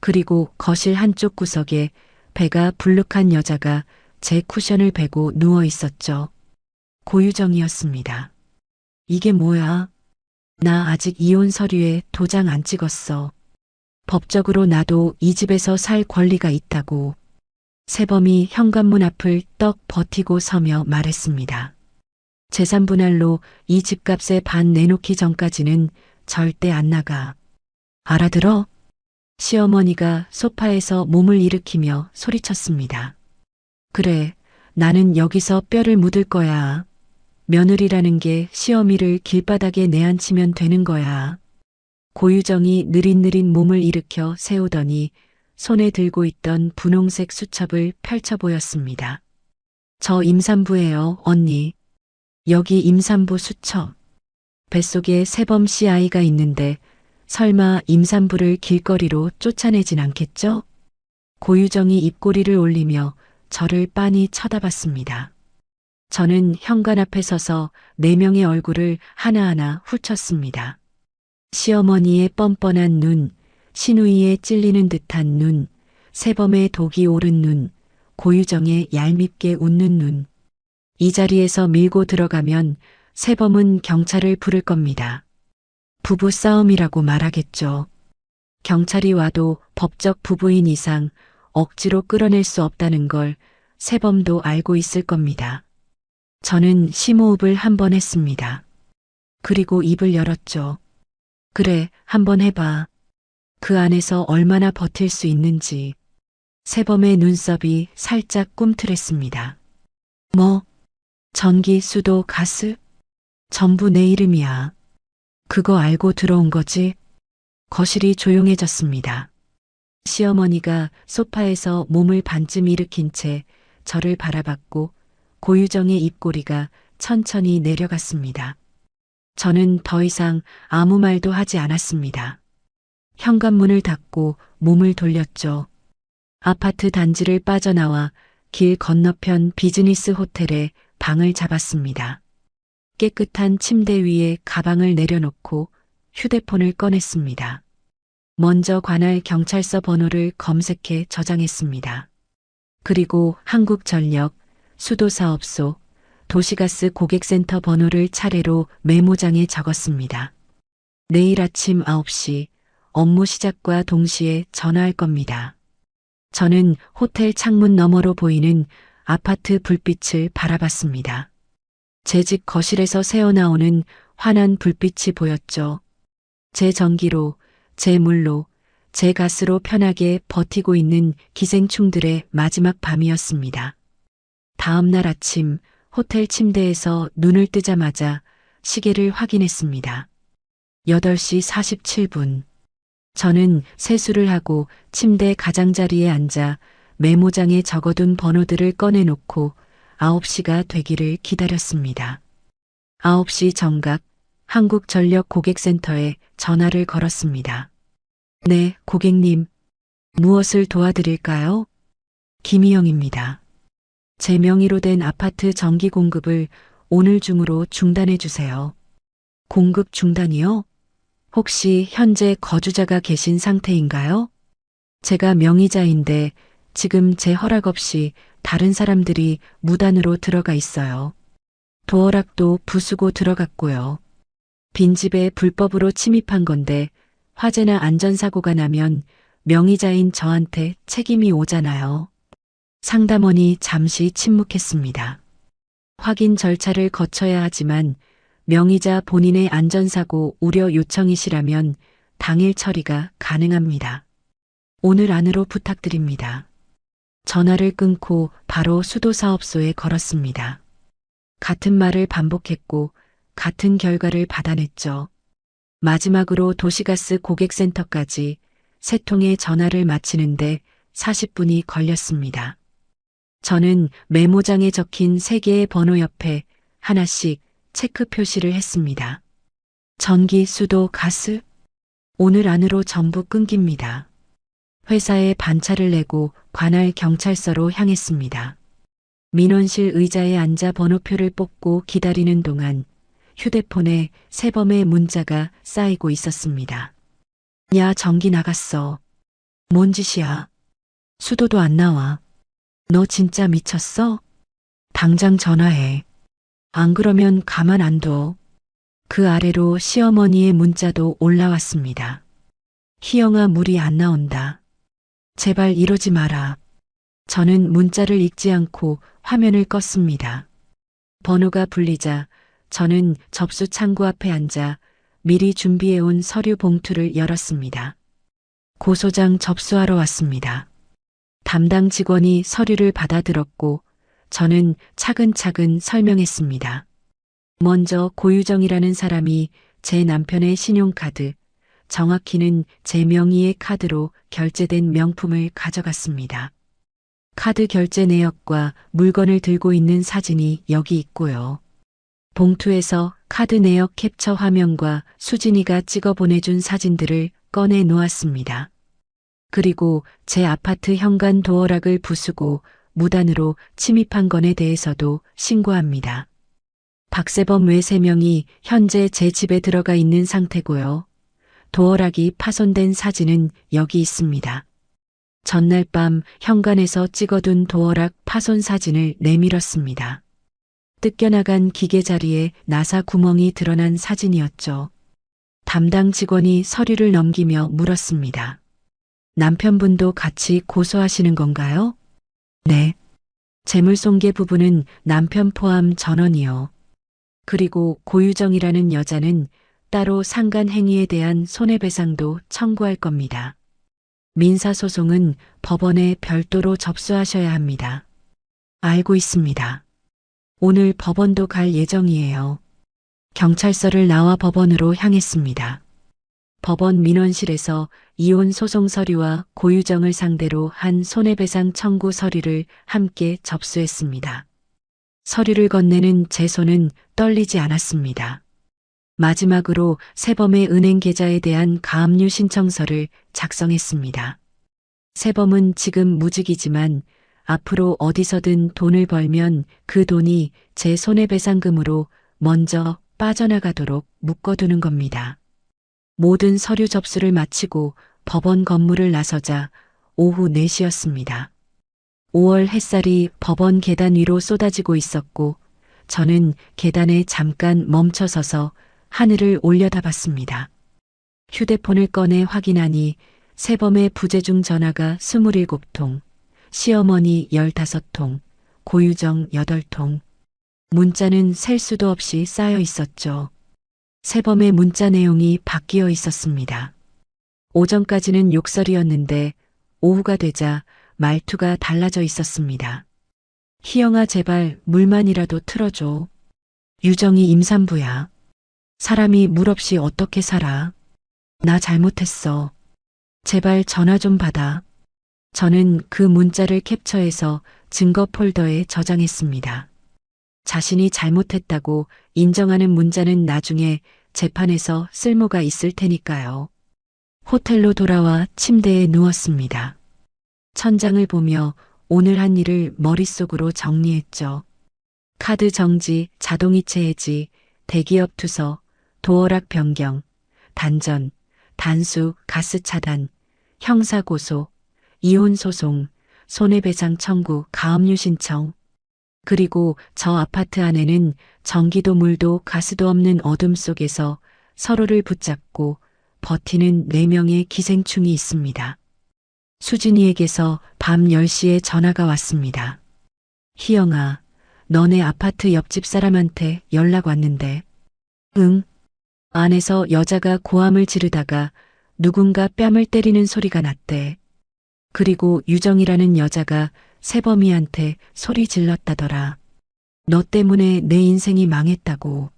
그리고 거실 한쪽 구석에 배가 불룩한 여자가 제 쿠션을 베고 누워 있었죠. 고유정이었습니다. 이게 뭐야? 나 아직 이혼 서류에 도장 안 찍었어. 법적으로 나도 이 집에서 살 권리가 있다고. 세범이 현관문 앞을 떡 버티고 서며 말했습니다. 재산 분할로 이 집값의 반 내놓기 전까지는 절대 안 나가. 알아들어? 시어머니가 소파에서 몸을 일으키며 소리쳤습니다. 그래, 나는 여기서 뼈를 묻을 거야. 며느리라는 게 시어미를 길바닥에 내앉히면 되는 거야. 고유정이 느릿느릿 몸을 일으켜 세우더니 손에 들고 있던 분홍색 수첩을 펼쳐 보였습니다. 저 임산부예요, 언니. 여기 임산부 수첩. 뱃속에 세범 씨 아이가 있는데 설마 임산부를 길거리로 쫓아내진 않겠죠? 고유정이 입꼬리를 올리며 저를 빤히 쳐다봤습니다. 저는 현관 앞에 서서 4명의 얼굴을 하나하나 훑었습니다. 시어머니의 뻔뻔한 눈, 시누이의 찔리는 듯한 눈, 세범의 독이 오른 눈, 고유정의 얄밉게 웃는 눈. 이 자리에서 밀고 들어가면 세범은 경찰을 부를 겁니다. 부부 싸움이라고 말하겠죠. 경찰이 와도 법적 부부인 이상 억지로 끌어낼 수 없다는 걸 세범도 알고 있을 겁니다. 저는 심호흡을 한 번 했습니다. 그리고 입을 열었죠. 그래, 한번 해봐. 그 안에서 얼마나 버틸 수 있는지. 세범의 눈썹이 살짝 꿈틀했습니다. 뭐? 전기, 수도, 가스? 전부 내 이름이야. 그거 알고 들어온 거지? 거실이 조용해졌습니다. 시어머니가 소파에서 몸을 반쯤 일으킨 채 저를 바라봤고 고유정의 입꼬리가 천천히 내려갔습니다. 저는 더 이상 아무 말도 하지 않았습니다. 현관문을 닫고 몸을 돌렸죠. 아파트 단지를 빠져나와 길 건너편 비즈니스 호텔에 방을 잡았습니다. 깨끗한 침대 위에 가방을 내려놓고 휴대폰을 꺼냈습니다. 먼저 관할 경찰서 번호를 검색해 저장했습니다. 그리고 한국전력, 수도사업소, 도시가스 고객센터 번호를 차례로 메모장에 적었습니다. 내일 아침 9시 업무 시작과 동시에 전화할 겁니다. 저는 호텔 창문 너머로 보이는 아파트 불빛을 바라봤습니다. 제 집 거실에서 새어나오는 환한 불빛이 보였죠. 제 전기로, 제 물로, 제 가스로 편하게 버티고 있는 기생충들의 마지막 밤이었습니다. 다음 날 아침 호텔 침대에서 눈을 뜨자마자 시계를 확인했습니다. 8시 47분. 저는 세수를 하고 침대 가장자리에 앉아 메모장에 적어둔 번호들을 꺼내놓고 9시가 되기를 기다렸습니다. 9시 정각 한국전력 고객센터에 전화를 걸었습니다. 네, 고객님. 무엇을 도와드릴까요? 김희영입니다. 제 명의로 된 아파트 전기 공급을 오늘 중으로 중단해 주세요. 공급 중단이요? 혹시 현재 거주자가 계신 상태인가요? 제가 명의자인데 지금 제 허락 없이 다른 사람들이 무단으로 들어가 있어요. 도어락도 부수고 들어갔고요. 빈집에 불법으로 침입한 건데 화재나 안전사고가 나면 명의자인 저한테 책임이 오잖아요. 상담원이 잠시 침묵했습니다. 확인 절차를 거쳐야 하지만 명의자 본인의 안전사고 우려 요청이시라면 당일 처리가 가능합니다. 오늘 안으로 부탁드립니다. 전화를 끊고 바로 수도사업소에 걸었습니다. 같은 말을 반복했고 같은 결과를 받아냈죠. 마지막으로 도시가스 고객센터까지 3통의 전화를 마치는데 40분이 걸렸습니다. 저는 메모장에 적힌 3개의 번호 옆에 하나씩 체크 표시를 했습니다. 전기, 수도, 가스? 오늘 안으로 전부 끊깁니다. 회사에 반차를 내고 관할 경찰서로 향했습니다. 민원실 의자에 앉아 번호표를 뽑고 기다리는 동안 휴대폰에 세범의 문자가 쌓이고 있었습니다. 야, 전기 나갔어. 뭔 짓이야? 수도도 안 나와. 너 진짜 미쳤어? 당장 전화해. 안 그러면 가만 안 둬. 그 아래로 시어머니의 문자도 올라왔습니다. 희영아, 물이 안 나온다. 제발 이러지 마라. 저는 문자를 읽지 않고 화면을 껐습니다. 번호가 불리자 저는 접수 창구 앞에 앉아 미리 준비해온 서류 봉투를 열었습니다. 고소장 접수하러 왔습니다. 담당 직원이 서류를 받아들었고 저는 차근차근 설명했습니다. 먼저 고유정이라는 사람이 제 남편의 신용카드, 정확히는 제 명의의 카드로 결제된 명품을 가져갔습니다. 카드 결제 내역과 물건을 들고 있는 사진이 여기 있고요. 봉투에서 카드 내역 캡처 화면과 수진이가 찍어 보내준 사진들을 꺼내 놓았습니다. 그리고 제 아파트 현관 도어락을 부수고 무단으로 침입한 건에 대해서도 신고합니다. 박세범 외 3명이 현재 제 집에 들어가 있는 상태고요. 도어락이 파손된 사진은 여기 있습니다. 전날 밤 현관에서 찍어둔 도어락 파손 사진을 내밀었습니다. 뜯겨나간 기계 자리에 나사 구멍이 드러난 사진이었죠. 담당 직원이 서류를 넘기며 물었습니다. 남편분도 같이 고소하시는 건가요? 네. 재물손괴 부분은 남편 포함 전원이요. 그리고 고유정이라는 여자는 따로 상간 행위에 대한 손해배상도 청구할 겁니다. 민사소송은 법원에 별도로 접수하셔야 합니다. 알고 있습니다. 오늘 법원도 갈 예정이에요. 경찰서를 나와 법원으로 향했습니다. 법원 민원실에서 이혼 소송 서류와 고유정을 상대로 한 손해배상 청구 서류를 함께 접수했습니다. 서류를 건네는 제 손은 떨리지 않았습니다. 마지막으로 세범의 은행 계좌에 대한 가압류 신청서를 작성했습니다. 세범은 지금 무직이지만 앞으로 어디서든 돈을 벌면 그 돈이 제 손해배상금으로 먼저 빠져나가도록 묶어두는 겁니다. 모든 서류 접수를 마치고 법원 건물을 나서자 오후 4시였습니다. 5월 햇살이 법원 계단 위로 쏟아지고 있었고 저는 계단에 잠깐 멈춰서서 하늘을 올려다봤습니다. 휴대폰을 꺼내 확인하니 세범의 부재중 전화가 27통, 시어머니 15통, 고유정 8통. 문자는 셀 수도 없이 쌓여 있었죠. 세범의 문자 내용이 바뀌어 있었습니다. 오전까지는 욕설이었는데 오후가 되자 말투가 달라져 있었습니다. 희영아, 제발 물만이라도 틀어줘. 유정이 임산부야. 사람이 물 없이 어떻게 살아? 나 잘못했어. 제발 전화 좀 받아. 저는 그 문자를 캡처해서 증거 폴더에 저장했습니다. 자신이 잘못했다고 인정하는 문자는 나중에 재판에서 쓸모가 있을 테니까요. 호텔로 돌아와 침대에 누웠습니다. 천장을 보며 오늘 한 일을 머릿속으로 정리했죠. 카드 정지, 자동이체 해지, 대기업 투서, 도어락 변경, 단전, 단수, 가스 차단, 형사 고소, 이혼 소송, 손해배상 청구, 가압류 신청. 그리고 저 아파트 안에는 전기도 물도 가스도 없는 어둠 속에서 서로를 붙잡고 버티는 4명의 기생충이 있습니다. 수진이에게서 밤 10시에 전화가 왔습니다. 희영아, 너네 아파트 옆집 사람한테 연락 왔는데. 응. 안에서 여자가 고함을 지르다가 누군가 뺨을 때리는 소리가 났대. 그리고 유정이라는 여자가 세범이한테 소리 질렀다더라. 너 때문에 내 인생이 망했다고.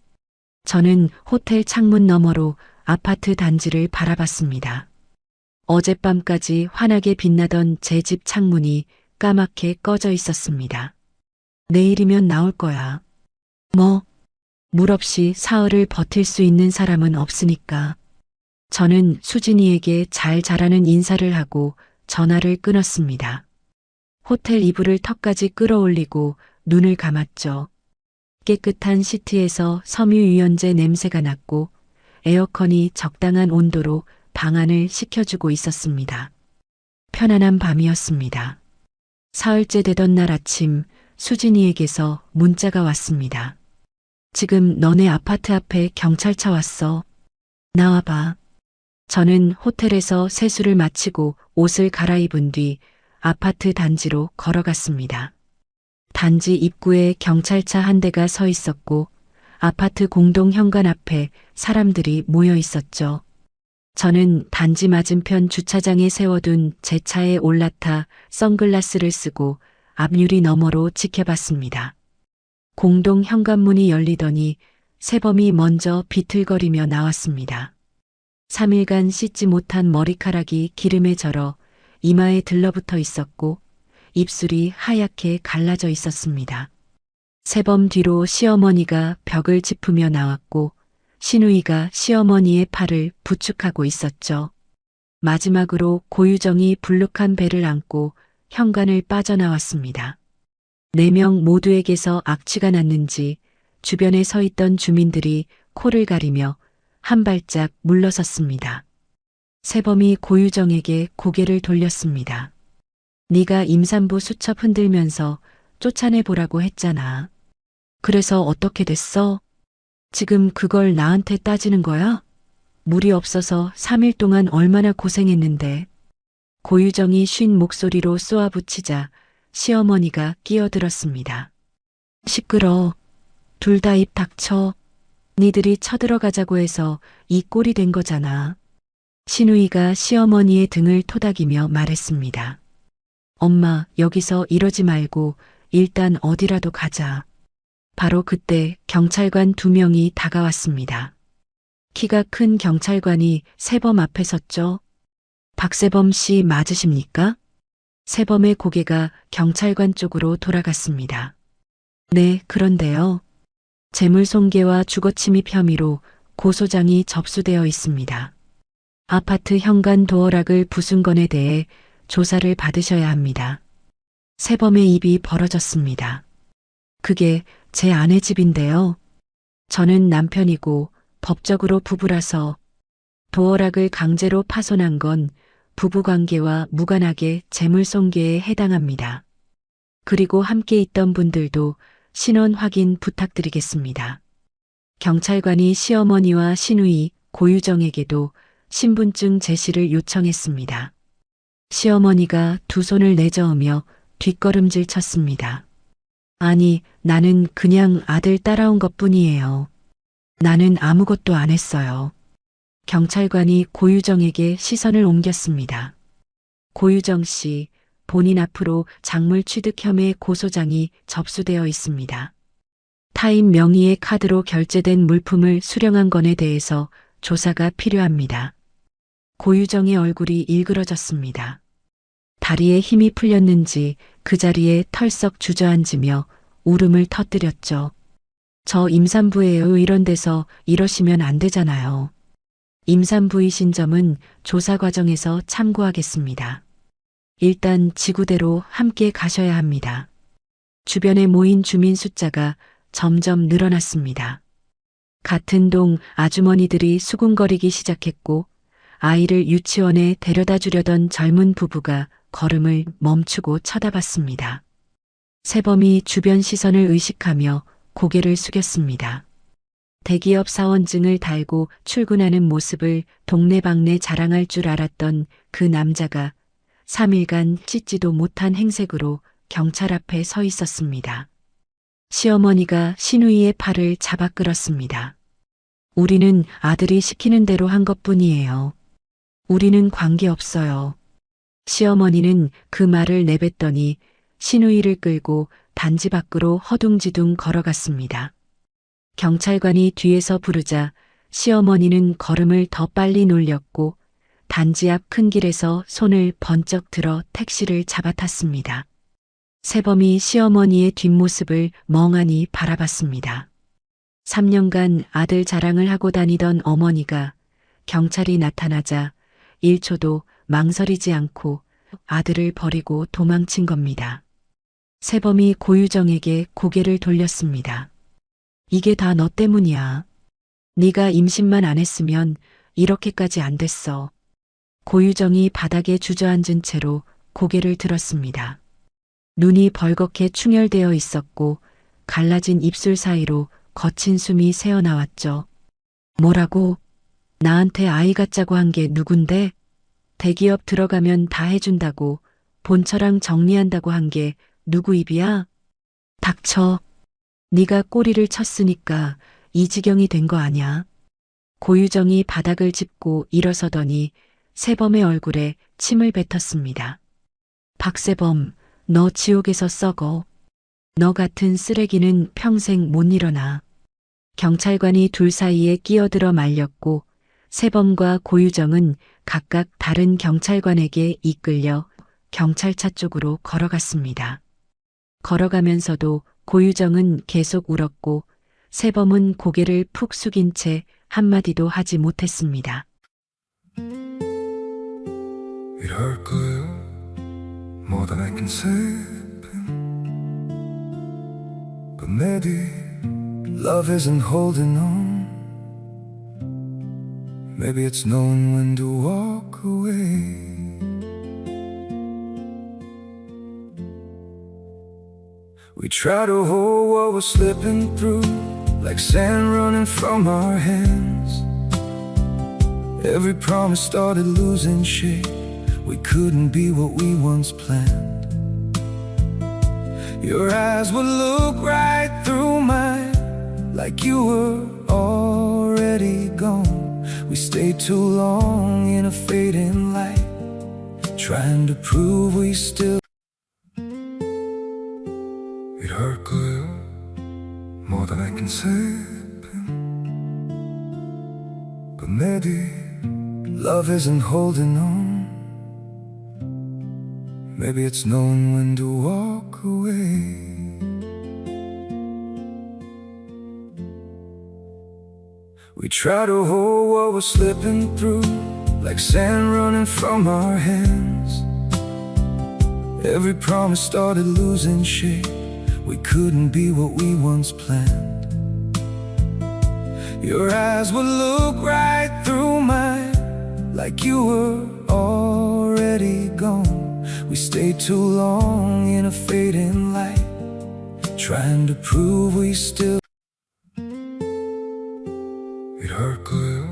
저는 호텔 창문 너머로 아파트 단지를 바라봤습니다. 어젯밤까지 환하게 빛나던 제 집 창문이 까맣게 꺼져 있었습니다. 내일이면 나올 거야. 뭐? 물 없이 사흘을 버틸 수 있는 사람은 없으니까. 저는 수진이에게 잘 자라는 인사를 하고 전화를 끊었습니다. 호텔 이불을 턱까지 끌어올리고 눈을 감았죠. 깨끗한 시트에서 섬유유연제 냄새가 났고 에어컨이 적당한 온도로 방안을 식혀주고 있었습니다. 편안한 밤이었습니다. 사흘째 되던 날 아침 수진이에게서 문자가 왔습니다. 지금 너네 아파트 앞에 경찰차 왔어. 나와봐. 저는 호텔에서 세수를 마치고 옷을 갈아입은 뒤 아파트 단지로 걸어갔습니다. 단지 입구에 경찰차 한 대가 서 있었고 아파트 공동 현관 앞에 사람들이 모여 있었죠. 저는 단지 맞은편 주차장에 세워둔 제 차에 올라타 선글라스를 쓰고 앞유리 너머로 지켜봤습니다. 공동 현관문이 열리더니 세범이 먼저 비틀거리며 나왔습니다. 3일간 씻지 못한 머리카락이 기름에 절어 이마에 들러붙어 있었고 입술이 하얗게 갈라져 있었습니다. 세범 뒤로 시어머니가 벽을 짚으며 나왔고 신우이가 시어머니의 팔을 부축하고 있었죠. 마지막으로 고유정이 불룩한 배를 안고 현관을 빠져나왔습니다. 4명 모두에게서 악취가 났는지 주변에 서 있던 주민들이 코를 가리며 한 발짝 물러섰습니다. 세범이 고유정에게 고개를 돌렸습니다. 네가 임산부 수첩 흔들면서 쫓아내보라고 했잖아. 그래서 어떻게 됐어? 지금 그걸 나한테 따지는 거야? 물이 없어서 3일 동안 얼마나 고생했는데. 고유정이 쉰 목소리로 쏘아붙이자 시어머니가 끼어들었습니다. 시끄러. 둘 다 입 닥쳐. 니들이 쳐들어가자고 해서 이 꼴이 된 거잖아. 신우이가 시어머니의 등을 토닥이며 말했습니다. 엄마, 여기서 이러지 말고 일단 어디라도 가자. 바로 그때 경찰관 2명이 다가왔습니다. 키가 큰 경찰관이 세범 앞에 섰죠. 박세범 씨 맞으십니까? 세범의 고개가 경찰관 쪽으로 돌아갔습니다. 네, 그런데요. 재물손괴와 주거침입 혐의로 고소장이 접수되어 있습니다. 아파트 현관 도어락을 부순 건에 대해 조사를 받으셔야 합니다. 세범의 입이 벌어졌습니다. 그게 제 아내 집인데요. 저는 남편이고 법적으로 부부라서 도어락을 강제로 파손한 건 부부관계와 무관하게 재물손괴에 해당합니다. 그리고 함께 있던 분들도 신원 확인 부탁드리겠습니다. 경찰관이 시어머니와 신우이, 고유정에게도 신분증 제시를 요청했습니다. 시어머니가 두 손을 내저으며 뒷걸음질 쳤습니다. 아니, 나는 그냥 아들 따라온 것뿐이에요. 나는 아무것도 안 했어요. 경찰관이 고유정에게 시선을 옮겼습니다. 고유정 씨, 본인 앞으로 작물 취득 혐의 고소장이 접수되어 있습니다. 타인 명의의 카드로 결제된 물품을 수령한 건에 대해서 조사가 필요합니다. 고유정의 얼굴이 일그러졌습니다. 다리에 힘이 풀렸는지 그 자리에 털썩 주저앉으며 울음을 터뜨렸죠. 저 임산부예요. 이런 데서 이러시면 안 되잖아요. 임산부이신 점은 조사 과정에서 참고하겠습니다. 일단 지구대로 함께 가셔야 합니다. 주변에 모인 주민 숫자가 점점 늘어났습니다. 같은 동 아주머니들이 수군거리기 시작했고 아이를 유치원에 데려다 주려던 젊은 부부가 걸음을 멈추고 쳐다봤습니다. 세범이 주변 시선을 의식하며 고개를 숙였습니다. 대기업 사원증을 달고 출근하는 모습을 동네방네 자랑할 줄 알았던 그 남자가 3일간 씻지도 못한 행색으로 경찰 앞에 서 있었습니다. 시어머니가 신우이의 팔을 잡아 끌었습니다. 우리는 아들이 시키는 대로 한 것뿐이에요. 우리는 관계없어요. 시어머니는 그 말을 내뱉더니 신우이를 끌고 단지 밖으로 허둥지둥 걸어갔습니다. 경찰관이 뒤에서 부르자 시어머니는 걸음을 더 빨리 놀렸고 단지 앞 큰 길에서 손을 번쩍 들어 택시를 잡아탔습니다. 세범이 시어머니의 뒷모습을 멍하니 바라봤습니다. 3년간 아들 자랑을 하고 다니던 어머니가 경찰이 나타나자 1초도 망설이지 않고 아들을 버리고 도망친 겁니다. 세범이 고유정에게 고개를 돌렸습니다. 이게 다 너 때문이야. 네가 임신만 안 했으면 이렇게까지 안 됐어. 고유정이 바닥에 주저앉은 채로 고개를 들었습니다. 눈이 벌겋게 충혈되어 있었고 갈라진 입술 사이로 거친 숨이 새어나왔죠. 뭐라고? 나한테 아이 갖자고 한 게 누군데? 대기업 들어가면 다 해준다고 본처랑 정리한다고 한 게 누구 입이야? 닥쳐. 네가 꼬리를 쳤으니까 이 지경이 된 거 아냐? 고유정이 바닥을 짚고 일어서더니 세범의 얼굴에 침을 뱉었습니다. 박세범, 너 지옥에서 썩어. 너 같은 쓰레기는 평생 못 일어나. 경찰관이 둘 사이에 끼어들어 말렸고 세범과 고유정은 각각 다른 경찰관에게 이끌려 경찰차 쪽으로 걸어갔습니다. 걸어가면서도 고유정은 계속 울었고 세범은 고개를 푹 숙인 채 한마디도 하지 못했습니다. It hurt good, more than I can say. But maybe love isn't holding on. Maybe it's knowing when to walk away. We try to hold what we're slipping through, like sand running from our hands. Every promise started losing shape. We couldn't be what we once planned. Your eyes would look right through mine, like you were already gone. We stayed too long in a fading light, trying to prove we still. It hurt good, more than I can say. But maybe love isn't holding on. Maybe it's knowing when to walk away. We try to hold what we're slipping through, like sand running from our hands. Every promise started losing shape. We couldn't be what we once planned. Your eyes would look right through mine, like you were already gone. We stayed too long in a fading light, trying to prove we still. It hurt good,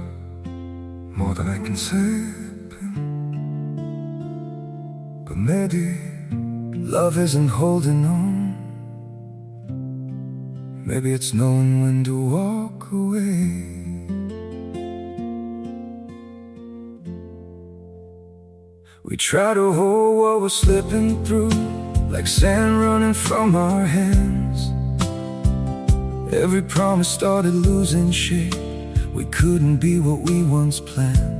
more than I can say. But maybe love isn't holding on. Maybe it's knowing when to walk away. We try to hold what we're slipping through, like sand running from our hands. Every promise started losing shape. We couldn't be what we once planned.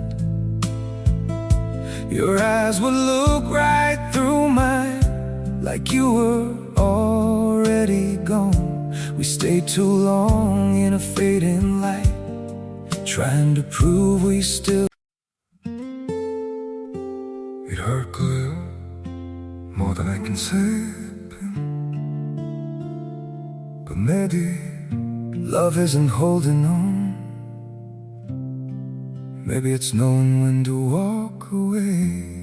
Your eyes would look right through mine, like you were already gone. We stayed too long in a fading light, trying to prove we still. It hurt good, more than I can say. But maybe love isn't holding on. Maybe it's knowing when to walk away.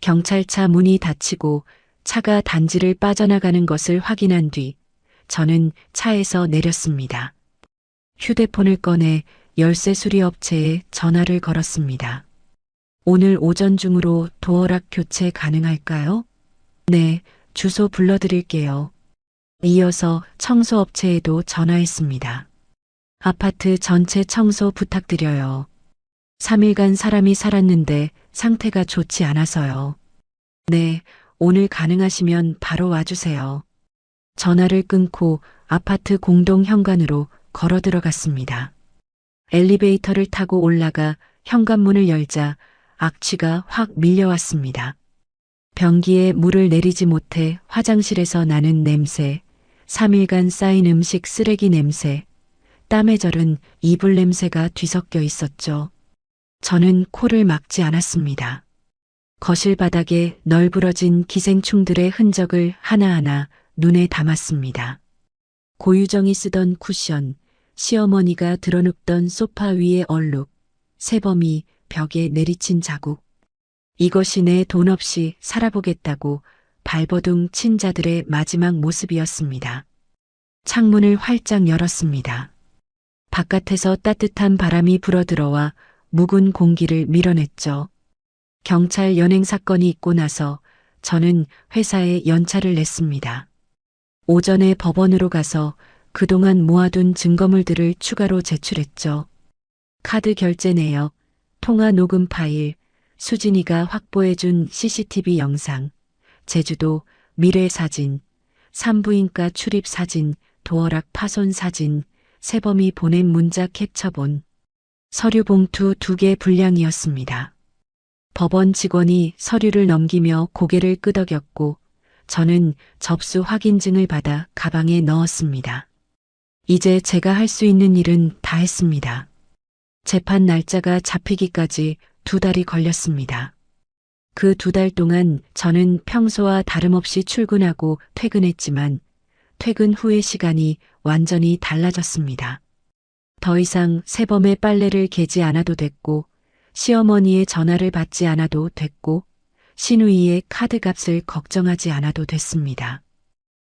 경찰차 문이 닫히고 차가 단지를 빠져나가는 것을 확인한 뒤 저는 차에서 내렸습니다. 휴대폰을 꺼내 열쇠 수리 업체에 전화를 걸었습니다. 오늘 오전 중으로 도어락 교체 가능할까요? 네, 주소 불러드릴게요. 이어서 청소업체에도 전화했습니다. 아파트 전체 청소 부탁드려요. 3일간 사람이 살았는데 상태가 좋지 않아서요. 네, 오늘 가능하시면 바로 와주세요. 전화를 끊고 아파트 공동 현관으로 걸어 들어갔습니다. 엘리베이터를 타고 올라가 현관문을 열자 악취가 확 밀려왔습니다. 변기에 물을 내리지 못해 화장실에서 나는 냄새, 3일간 쌓인 음식 쓰레기 냄새, 땀에 절은 이불 냄새가 뒤섞여 있었죠. 저는 코를 막지 않았습니다. 거실 바닥에 널브러진 기생충들의 흔적을 하나하나 눈에 담았습니다. 고유정이 쓰던 쿠션, 시어머니가 드러눕던 소파 위의 얼룩, 새범이 벽에 내리친 자국. 이것이 내 돈 없이 살아보겠다고 발버둥 친 자들의 마지막 모습이었습니다. 창문을 활짝 열었습니다. 바깥에서 따뜻한 바람이 불어들어와 묵은 공기를 밀어냈죠. 경찰 연행 사건이 있고 나서 저는 회사에 연차를 냈습니다. 오전에 법원으로 가서 그동안 모아둔 증거물들을 추가로 제출했죠. 카드 결제 내역, 통화 녹음 파일, 수진이가 확보해준 CCTV 영상, 제주도 미래 사진, 산부인과 출입 사진, 도어락 파손 사진, 새범이 보낸 문자 캡처본, 서류 봉투 2개 분량이었습니다. 법원 직원이 서류를 넘기며 고개를 끄덕였고 저는 접수 확인증을 받아 가방에 넣었습니다. 이제 제가 할 수 있는 일은 다 했습니다. 재판 날짜가 잡히기까지 2달이 걸렸습니다. 그 2달 동안 저는 평소와 다름없이 출근하고 퇴근했지만 퇴근 후의 시간이 완전히 달라졌습니다. 더 이상 새범의 빨래를 개지 않아도 됐고 시어머니의 전화를 받지 않아도 됐고 시누이의 카드값을 걱정하지 않아도 됐습니다.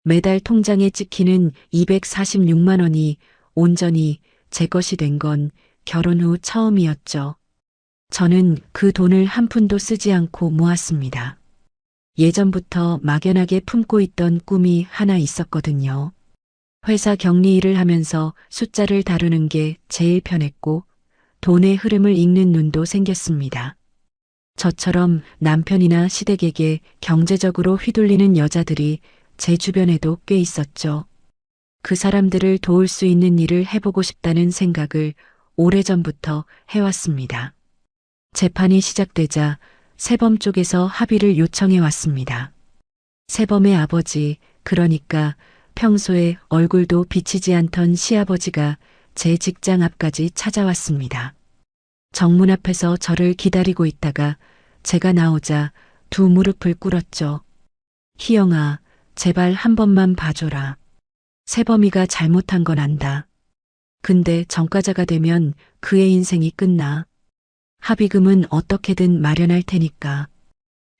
매달 통장에 찍히는 246만 원이 온전히 제 것이 된 건 결혼 후 처음이었죠. 저는 그 돈을 한 푼도 쓰지 않고 모았습니다. 예전부터 막연하게 품고 있던 꿈이 하나 있었거든요. 회사 격리 일을 하면서 숫자를 다루는 게 제일 편했고 돈의 흐름을 읽는 눈도 생겼습니다. 저처럼 남편이나 시댁에게 경제적으로 휘둘리는 여자들이 제 주변에도 꽤 있었죠. 그 사람들을 도울 수 있는 일을 해보고 싶다는 생각을 오래전부터 해왔습니다. 재판이 시작되자 새범 쪽에서 합의를 요청해 왔습니다. 새범의 아버지, 그러니까 평소에 얼굴도 비치지 않던 시아버지가 제 직장 앞까지 찾아왔습니다. 정문 앞에서 저를 기다리고 있다가 제가 나오자 두 무릎을 꿇었죠. 희영아, 제발 한 번만 봐줘라. 새범이가 잘못한 건 안다. 근데 전과자가 되면 그의 인생이 끝나. 합의금은 어떻게든 마련할 테니까.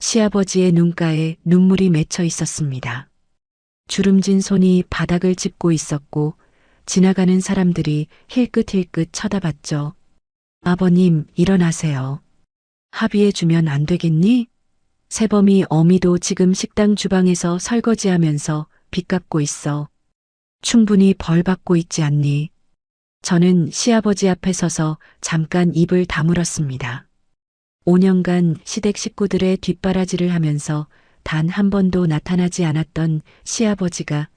시아버지의 눈가에 눈물이 맺혀 있었습니다. 주름진 손이 바닥을 짚고 있었고 지나가는 사람들이 힐끗힐끗 쳐다봤죠. 아버님, 일어나세요. 합의해주면 안 되겠니? 새범이 어미도 지금 식당 주방에서 설거지하면서 빚 갚고 있어. 충분히 벌 받고 있지 않니? 저는 시아버지 앞에 서서 잠깐 입을 다물었습니다. 5년간 시댁 식구들의 뒷바라지를 하면서 단 한 번도 나타나지 않았던 시아버지가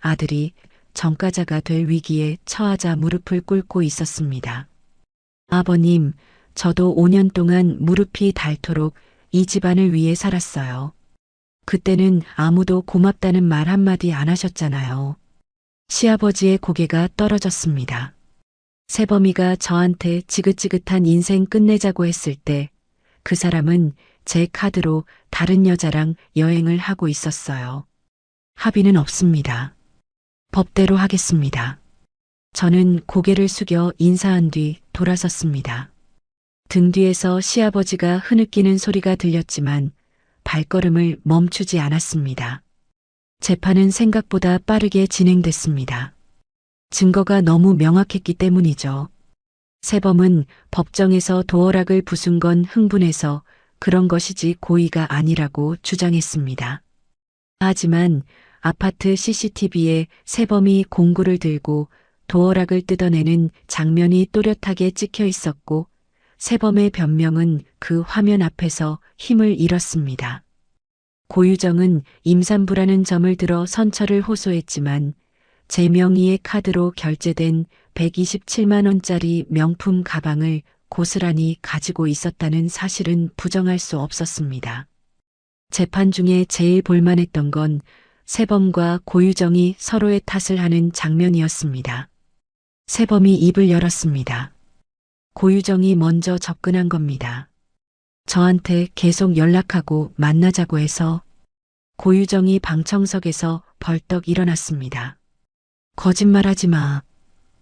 아들이 전과자가 될 위기에 처하자 무릎을 꿇고 있었습니다. 아버님, 저도 5년 동안 무릎이 닳도록 이 집안을 위해 살았어요. 그때는 아무도 고맙다는 말 한마디 안 하셨잖아요. 시아버지의 고개가 떨어졌습니다. 새범이가 저한테 지긋지긋한 인생 끝내자고 했을 때 그 사람은 제 카드로 다른 여자랑 여행을 하고 있었어요. 합의는 없습니다. 법대로 하겠습니다. 저는 고개를 숙여 인사한 뒤 돌아섰습니다. 등 뒤에서 시아버지가 흐느끼는 소리가 들렸지만 발걸음을 멈추지 않았습니다. 재판은 생각보다 빠르게 진행됐습니다. 증거가 너무 명확했기 때문이죠. 새범은 법정에서 도어락을 부순 건 흥분해서 그런 것이지 고의가 아니라고 주장했습니다. 하지만 아파트 CCTV에 새범이 공구를 들고 도어락을 뜯어내는 장면이 또렷하게 찍혀 있었고 새범의 변명은 그 화면 앞에서 힘을 잃었습니다. 고유정은 임산부라는 점을 들어 선처를 호소했지만 제 명의의 카드로 결제된 127만 원짜리 명품 가방을 고스란히 가지고 있었다는 사실은 부정할 수 없었습니다. 재판 중에 제일 볼만했던 건 세범과 고유정이 서로의 탓을 하는 장면이었습니다. 세범이 입을 열었습니다. 고유정이 먼저 접근한 겁니다. 저한테 계속 연락하고 만나자고 해서. 고유정이 방청석에서 벌떡 일어났습니다. 거짓말하지 마.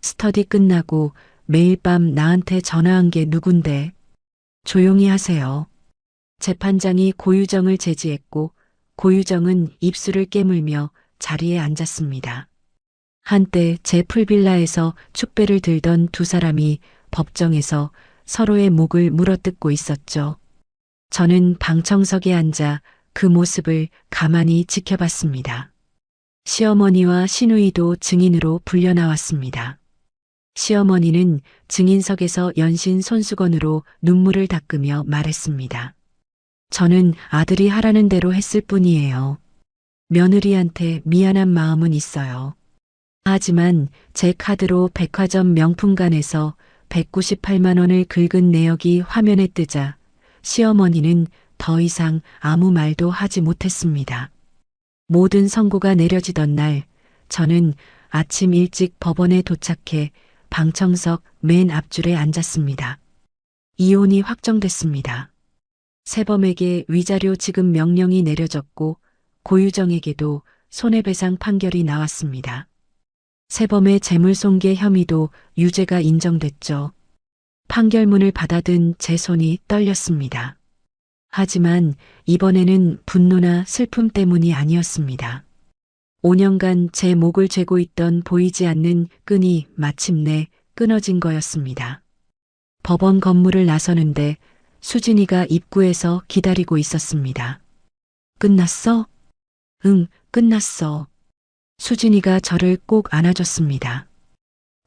스터디 끝나고 매일 밤 나한테 전화한 게 누군데. 조용히 하세요. 재판장이 고유정을 제지했고 고유정은 입술을 깨물며 자리에 앉았습니다. 한때 제 풀빌라에서 축배를 들던 두 사람이 법정에서 서로의 목을 물어뜯고 있었죠. 저는 방청석에 앉아 그 모습을 가만히 지켜봤습니다. 시어머니와 시누이도 증인으로 불려 나왔습니다. 시어머니는 증인석에서 연신 손수건으로 눈물을 닦으며 말했습니다. 저는 아들이 하라는 대로 했을 뿐이에요. 며느리한테 미안한 마음은 있어요. 하지만 제 카드로 백화점 명품관에서 198만 원을 긁은 내역이 화면에 뜨자 시어머니는 더 이상 아무 말도 하지 못했습니다. 모든 선고가 내려지던 날, 저는 아침 일찍 법원에 도착해 방청석 맨 앞줄에 앉았습니다. 이혼이 확정됐습니다. 세범에게 위자료 지급 명령이 내려졌고 고유정에게도 손해배상 판결이 나왔습니다. 세범의 재물손괴 혐의도 유죄가 인정됐죠. 판결문을 받아든 제 손이 떨렸습니다. 하지만 이번에는 분노나 슬픔 때문이 아니었습니다. 5년간 제 목을 죄고 있던 보이지 않는 끈이 마침내 끊어진 거였습니다. 법원 건물을 나서는데 수진이가 입구에서 기다리고 있었습니다. 끝났어? 응, 끝났어. 수진이가 저를 꼭 안아줬습니다.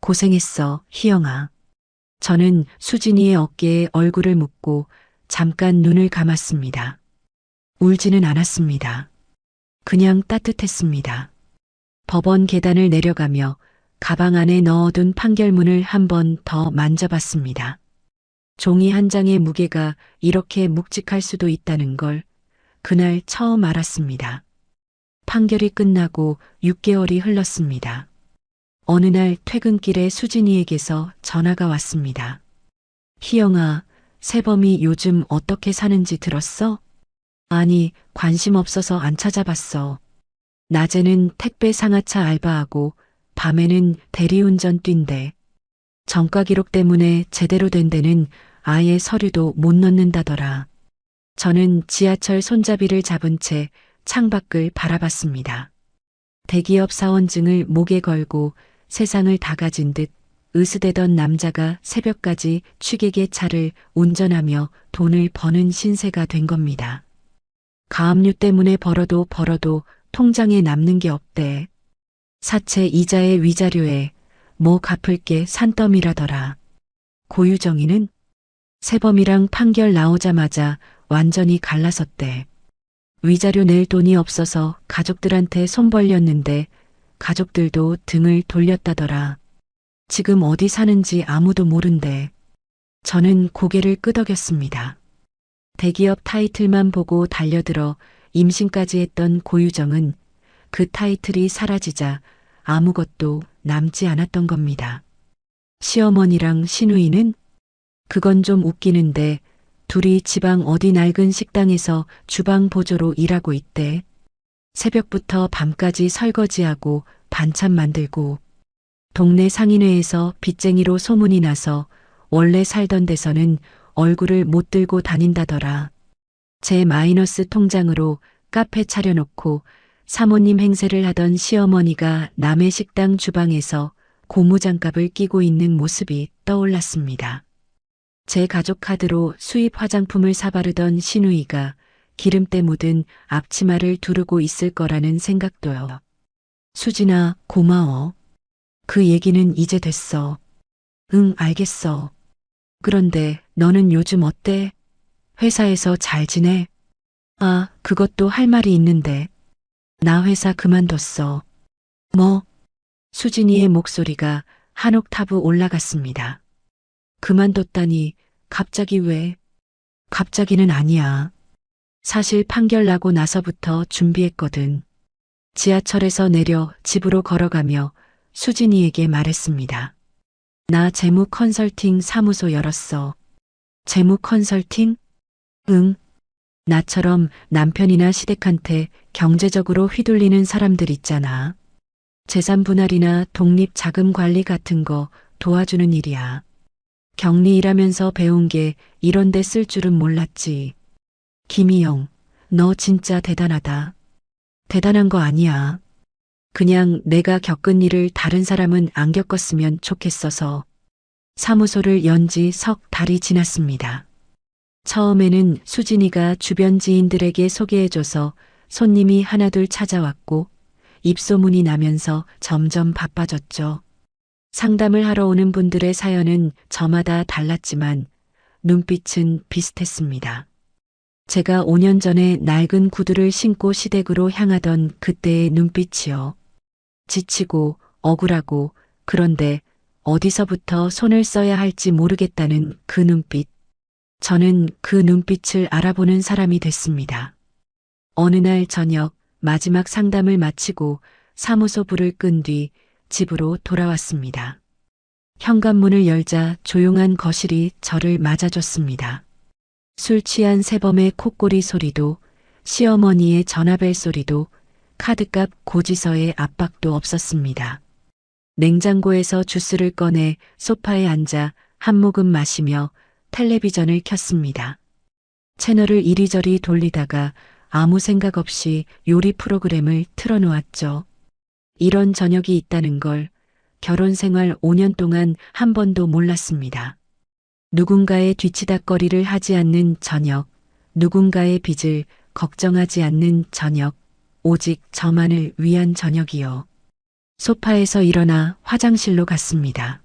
고생했어, 희영아. 저는 수진이의 어깨에 얼굴을 묻고 잠깐 눈을 감았습니다. 울지는 않았습니다. 그냥 따뜻했습니다. 법원 계단을 내려가며 가방 안에 넣어둔 판결문을 한 번 더 만져봤습니다. 종이 한 장의 무게가 이렇게 묵직할 수도 있다는 걸 그날 처음 알았습니다. 판결이 끝나고 6개월이 흘렀습니다. 어느 날 퇴근길에 수진이에게서 전화가 왔습니다. 희영아, 세범이 요즘 어떻게 사는지 들었어? 아니, 관심 없어서 안 찾아봤어. 낮에는 택배 상하차 알바하고 밤에는 대리운전 뛴대. 전과 기록 때문에 제대로 된 데는 아예 서류도 못 넣는다더라. 저는 지하철 손잡이를 잡은 채 창밖을 바라봤습니다. 대기업 사원증을 목에 걸고 세상을 다 가진 듯 으스대던 남자가 새벽까지 취객의 차를 운전하며 돈을 버는 신세가 된 겁니다. 가압류 때문에 벌어도 통장에 남는 게 없대. 사채 이자에 위자료에 뭐 갚을 게 산더미라더라. 고유정이는 세범이랑 판결 나오자마자 완전히 갈라섰대. 위자료 낼 돈이 없어서 가족들한테 손 벌렸는데 가족들도 등을 돌렸다더라. 지금 어디 사는지 아무도 모른대. 저는 고개를 끄덕였습니다. 대기업 타이틀만 보고 달려들어 임신까지 했던 고유정은 그 타이틀이 사라지자 아무것도 남지 않았던 겁니다. 시어머니랑 시누이는? 그건 좀 웃기는데 둘이 지방 어디 낡은 식당에서 주방 보조로 일하고 있대. 새벽부터 밤까지 설거지하고 반찬 만들고 동네 상인회에서 빚쟁이로 소문이 나서 원래 살던 데서는 얼굴을 못 들고 다닌다더라. 제 마이너스 통장으로 카페 차려놓고 사모님 행세를 하던 시어머니가 남의 식당 주방에서 고무장갑을 끼고 있는 모습이 떠올랐습니다. 제 가족 카드로 수입 화장품을 사바르던 시누이가 기름때 묻은 앞치마를 두르고 있을 거라는 생각도요. 수진아, 고마워. 그 얘기는 이제 됐어. 응, 알겠어. 그런데 너는 요즘 어때? 회사에서 잘 지내? 아, 그것도 할 말이 있는데. 나 회사 그만뒀어. 뭐? 수진이의 목소리가 한 옥타브 올라갔습니다. 그만뒀다니 갑자기 왜? 갑자기는 아니야. 사실 판결 나고 나서부터 준비했거든. 지하철에서 내려 집으로 걸어가며 수진이에게 말했습니다. 나 재무 컨설팅 사무소 열었어. 재무 컨설팅? 응. 나처럼 남편이나 시댁한테 경제적으로 휘둘리는 사람들 있잖아. 재산 분할이나 독립 자금 관리 같은 거 도와주는 일이야. 격리 일하면서 배운 게 이런 데 쓸 줄은 몰랐지. 김희영, 너 진짜 대단하다. 대단한 거 아니야. 그냥 내가 겪은 일을 다른 사람은 안 겪었으면 좋겠어서. 사무소를 연 지 석 달이 지났습니다. 처음에는 수진이가 주변 지인들에게 소개해줘서 손님이 하나둘 찾아왔고 입소문이 나면서 점점 바빠졌죠. 상담을 하러 오는 분들의 사연은 저마다 달랐지만 눈빛은 비슷했습니다. 제가 5년 전에 낡은 구두를 신고 시댁으로 향하던 그때의 눈빛이요. 지치고 억울하고 그런데 어디서부터 손을 써야 할지 모르겠다는 그 눈빛. 저는 그 눈빛을 알아보는 사람이 됐습니다. 어느 날 저녁 마지막 상담을 마치고 사무소 불을 끈 뒤 집으로 돌아왔습니다. 현관문을 열자 조용한 거실이 저를 맞아줬습니다. 술 취한 새범의 콧소리 소리도 시어머니의 전화벨 소리도 카드값 고지서의 압박도 없었습니다. 냉장고에서 주스를 꺼내 소파에 앉아 한 모금 마시며 텔레비전을 켰습니다. 채널을 이리저리 돌리다가 아무 생각 없이 요리 프로그램을 틀어놓았죠. 이런 저녁이 있다는 걸 결혼 생활 5년 동안 한 번도 몰랐습니다. 누군가의 뒤치다꺼리를 하지 않는 저녁, 누군가의 빚을 걱정하지 않는 저녁, 오직 저만을 위한 저녁이요. 소파에서 일어나 화장실로 갔습니다.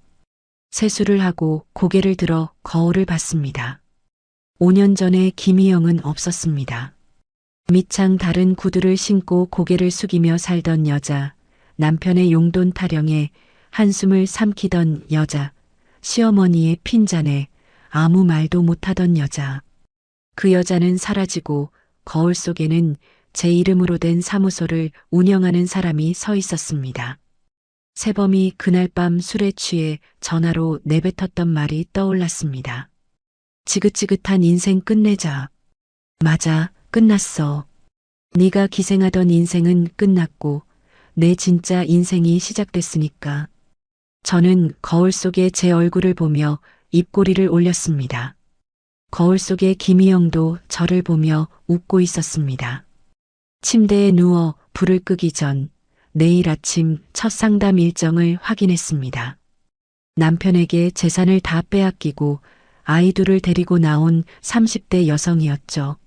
세수를 하고 고개를 들어 거울을 봤습니다. 5년 전에 김희영은 없었습니다. 밑창 다른 구두를 신고 고개를 숙이며 살던 여자, 남편의 용돈 타령에 한숨을 삼키던 여자, 시어머니의 핀잔에 아무 말도 못하던 여자. 그 여자는 사라지고 거울 속에는 제 이름으로 된 사무소를 운영하는 사람이 서 있었습니다. 새범이 그날 밤 술에 취해 전화로 내뱉었던 말이 떠올랐습니다. 지긋지긋한 인생 끝내자. 맞아, 끝났어. 네가 기생하던 인생은 끝났고 내 진짜 인생이 시작됐으니까. 저는 거울 속에 제 얼굴을 보며 입꼬리를 올렸습니다. 거울 속에 김희영도 저를 보며 웃고 있었습니다. 침대에 누워 불을 끄기 전 내일 아침 첫 상담 일정을 확인했습니다. 남편에게 재산을 다 빼앗기고 아이 둘을 데리고 나온 30대 여성이었죠.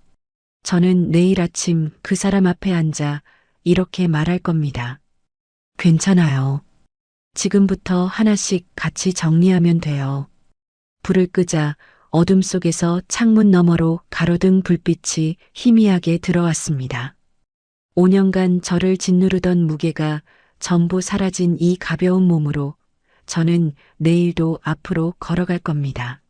저는 내일 아침 그 사람 앞에 앉아 이렇게 말할 겁니다. 괜찮아요. 지금부터 하나씩 같이 정리하면 돼요. 불을 끄자 어둠 속에서 창문 너머로 가로등 불빛이 희미하게 들어왔습니다. 5년간 저를 짓누르던 무게가 전부 사라진 이 가벼운 몸으로 저는 내일도 앞으로 걸어갈 겁니다.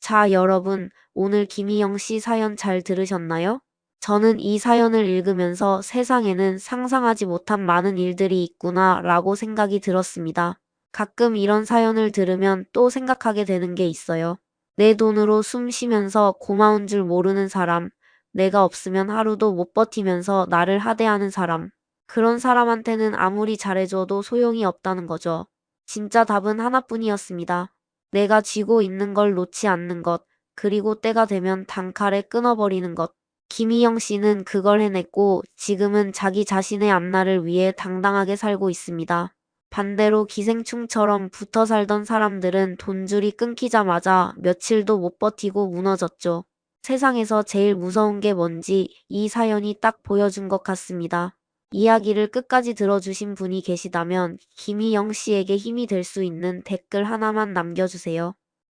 자, 여러분, 오늘 김희영 씨 사연 잘 들으셨나요? 저는 이 사연을 읽으면서 세상에는 상상하지 못한 많은 일들이 있구나 라고 생각이 들었습니다. 가끔 이런 사연을 들으면 또 생각하게 되는 게 있어요. 내 돈으로 숨 쉬면서 고마운 줄 모르는 사람, 내가 없으면 하루도 못 버티면서 나를 하대하는 사람. 그런 사람한테는 아무리 잘해줘도 소용이 없다는 거죠. 진짜 답은 하나뿐이었습니다. 내가 쥐고 있는 걸 놓지 않는 것, 그리고 때가 되면 단칼에 끊어버리는 것. 김희영 씨는 그걸 해냈고 지금은 자기 자신의 앞날을 위해 당당하게 살고 있습니다. 반대로 기생충처럼 붙어 살던 사람들은 돈줄이 끊기자마자 며칠도 못 버티고 무너졌죠. 세상에서 제일 무서운 게 뭔지 이 사연이 딱 보여준 것 같습니다. 이야기를 끝까지 들어주신 분이 계시다면 김희영 씨에게 힘이 될 수 있는 댓글 하나만 남겨주세요.